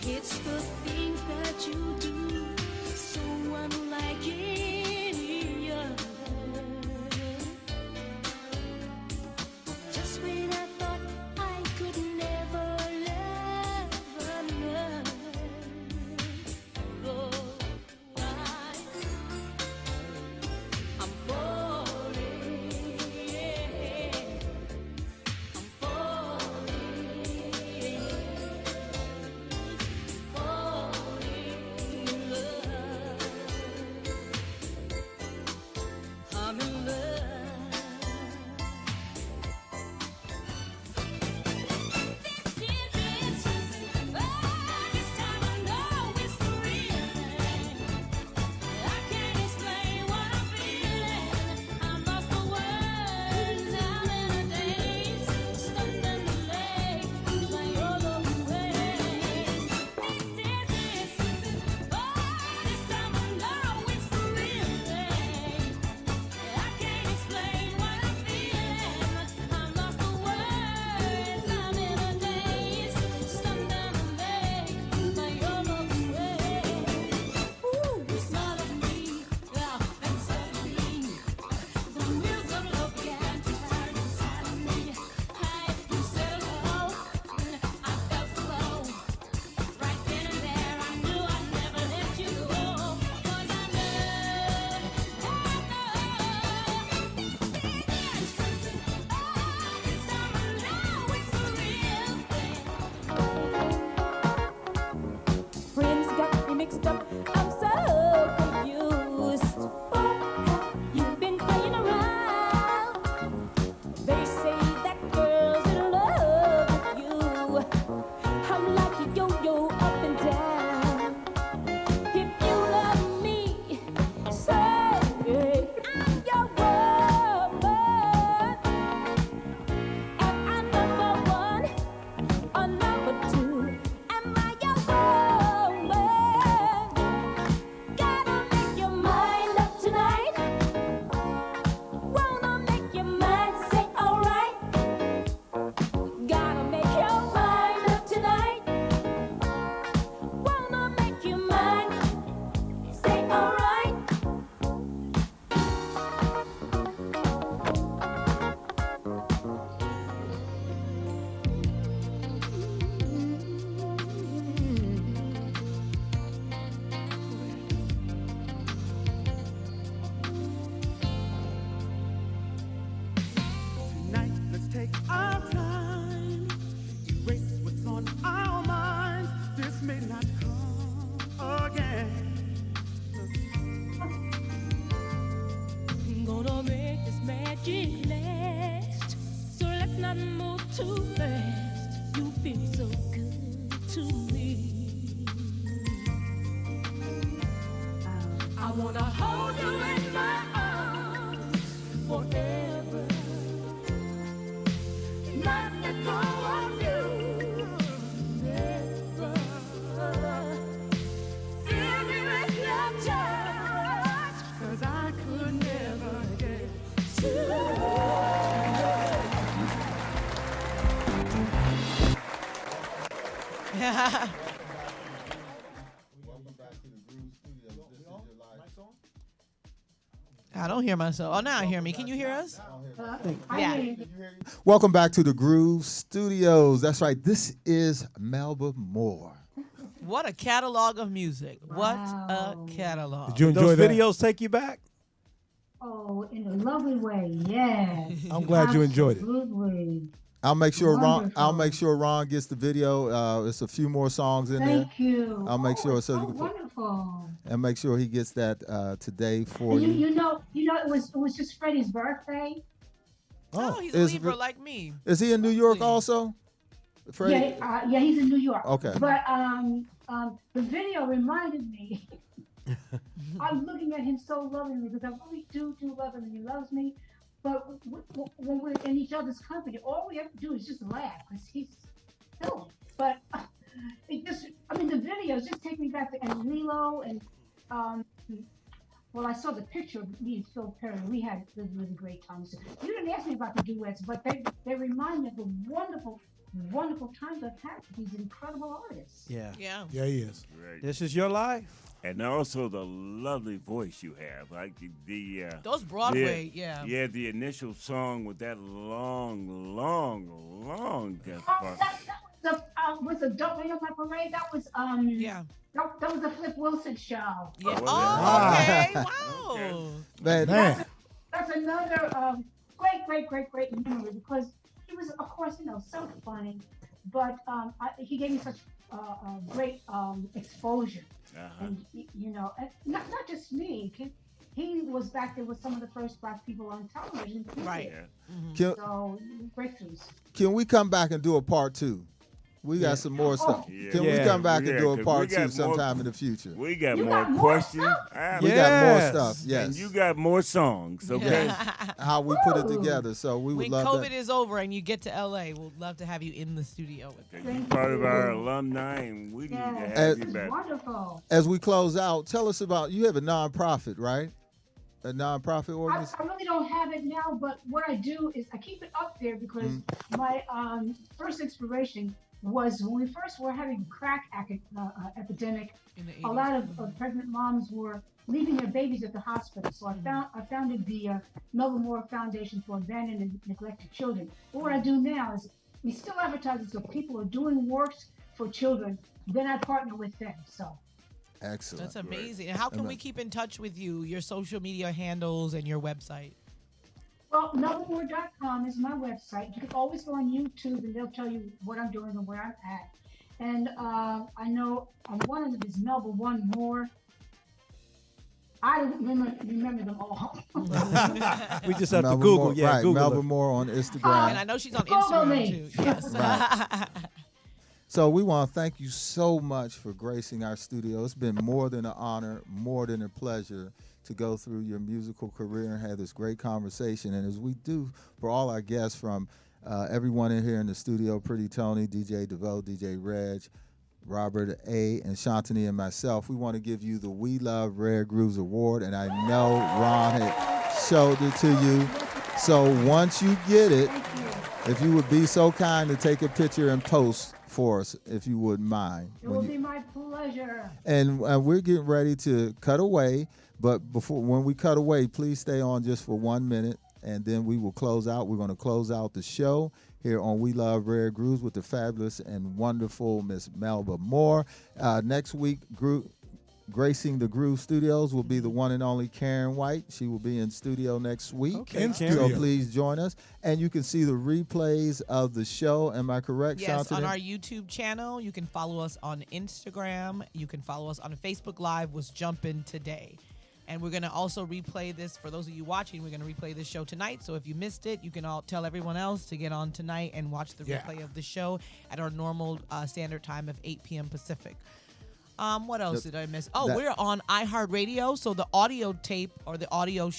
It's the things that you do, so unlike any other. Just when I thought I could never love another, oh, I'm falling, I'm falling, falling in love. I'm in love. This time I know it's the real thing. I can't explain what I'm feeling. I'm lost for words, out in a daze, stuck in the lake, playing all over waves. This time I know it's the real thing. I can't explain what I'm feeling. I'm lost for words, out in a daze, stuck in the lake, playing all over waves. Ooh, you smile at me, yeah, and suddenly the wheels of love began to turn inside of me. Hey, you said hello, I felt slow. Right then and there, I knew I'd never let you go. 'Cause I know, this time I know it's the real thing. Friends got me mixed up. I'm so confused. What have you been playing around? They say that girls in love with you. I'm like a yo-yo up and down. If you love me, say I'm your woman. Am I number one or number two? Am I your woman? Gotta make your mind up tonight. Wanna make your mind say alright. Gotta make your mind up tonight. Wanna make your mind say alright. Tonight, let's take our time, erase what's on our minds. This may not come again. Gonna make this magic last. So let's not move too fast. You feel so good to me. I wanna hold you in my arms forever. Not let go of you. Never. Fill me with your touch. 'Cause I could never get I don't hear myself. Oh, now I hear me. Can you hear us? Yeah. Welcome back to the Groove Studios. That's right. This is Melba Moore. What a catalog of music. What a catalog. Did you enjoy Those that? videos take you back? Oh, in a lovely way, yes. I'm glad you enjoyed it. Absolutely. I'll make sure Wonderful. Ron gets the video. There's a few more songs in there. Thank you. I'll make sure it's so so you can put, wonderful. and make sure he gets that today for And you. you know, it was just Freddie's birthday. Oh, he's a is Libra Fre- like me. Is he in New York also? Freddie? Yeah, he's in New York. Okay. But the video reminded me. I'm looking at him so lovingly because I really do love him and he loves me. But when we're in each other's company, all we have to do is just laugh because he's silly. But it just, I mean, the videos just take me back to and Lilo and well, I saw the picture of me and Phil Perry. We had really great times. You didn't ask me about the duets, but they remind me of the wonderful, wonderful times I've had with these incredible artists. Yeah. Yeah. Yeah, he is. Right. This is your life. And also the lovely voice you have, like the Those Broadway, yeah. Yeah, the initial song with that long That was a Don't Rain on My Parade. That was that was a Flip Wilson show. Yeah. Oh, okay. Wow. Man. That's another great memory because he was, of course, so funny, but he gave me such great exposure. And and not just me. He was back there with some of the first black people on television. Right. Can, So breakthroughs. can we come back and do a part 2? We got some more stuff. Can we come back and do a part 2 sometime in the future? We got more questions. We got more stuff. Yes. And you got more songs. Okay. How we put it together. So we would When love COVID is over and you get to LA, we'll love to have you in the studio with us. You're part of our alumni, and we need to have you back. Wonderful. As we close out, tell us about, you have a nonprofit, right? A nonprofit organization? I really don't have it now, but what I do is I keep it up there because my first inspiration was when we first were having crack epidemic. A lot of pregnant moms were leaving their babies at the hospital. So I founded the Melba Moore Foundation for Abandoned and Neglected Children. But what I do now is we still advertise it, so people are doing works for children. Then I partner with them. So. Excellent. That's amazing. And how can we keep in touch with you, your social media handles and your website? Well, melbamore.com is my website. You can always go on YouTube and they'll tell you what I'm doing and where I'm at. And I know one of them is Melba One More. I don't remember them all. We just have Melba to Google. Moore, Yeah, right, Google Melba her. Moore on Instagram. And I know she's on Instagram too. Yes. Right. So we want to thank you so much for gracing our studio. It's been more than an honor, more than a pleasure to go through your musical career and have this great conversation. And as we do for all our guests, from everyone in here in the studio, Pretty Tony, DJ DeVoe, DJ Reg, Robert A., and Shantini and myself, we want to give you the We Love Rare Grooves Award. And I know Ron had showed it to you. So once you get it, if you would be so kind to take a picture and post for us, if you wouldn't mind. It will be my pleasure. And we're getting ready to cut away, but when we cut away, please stay on just for 1 minute, and then we will close out. We're going to close out the show here on We Love Rare Grooves with the fabulous and wonderful Miss Melba Moore. Next week, gracing the Groove Studios will be the one and only Karen White. She will be in studio next week. Okay. So please join us. And you can see the replays of the show. Am I correct, Yes, Shantini? on our YouTube channel. You can follow us on Instagram. You can follow us on Facebook Live, was jumping today. And we're going to also replay this. For those of you watching, we're going to replay this show tonight. So if you missed it, you can all tell everyone else to get on tonight and watch the replay of the show at our normal standard time of 8 p.m. Pacific. What else did I miss? Oh, we're on iHeartRadio, so the audio tape or the audio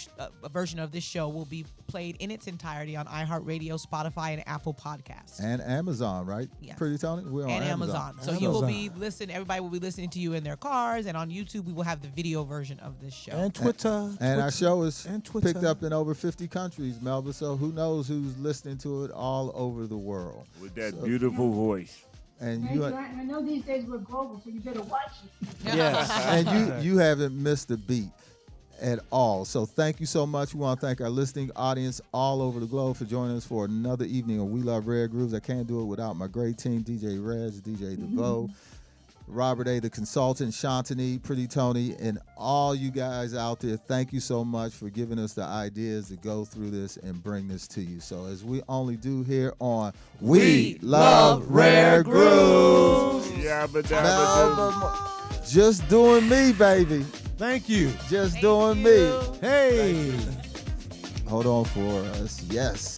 version of this show will be played in its entirety on iHeartRadio, Spotify, and Apple Podcasts. And Amazon, right? Yes. Pretty Tony? We're on And Amazon. So you will be listening, everybody will be listening to you in their cars, and on YouTube we will have the video version of this show. And Twitter. And our show is Twitter. picked up in over 50 countries, Melba, so who knows who's listening to it all over the world. With that beautiful voice. And Thank you, you. I know these days we're global, so you better watch it. yes, and you haven't missed a beat at all. So thank you so much. We want to thank our listening audience all over the globe for joining us for another evening of We Love Rare Grooves. I can't do it without my great team, DJ Reg, DJ DeVoe, Robert A., the consultant, Shantini, Pretty Tony, and all you guys out there. Thank you so much for giving us the ideas to go through this and bring this to you. So as we only do here on We Love Rare Grooves. Just doing me, baby. Thank you. Just doing me. Hey. Hold on for us. Yes.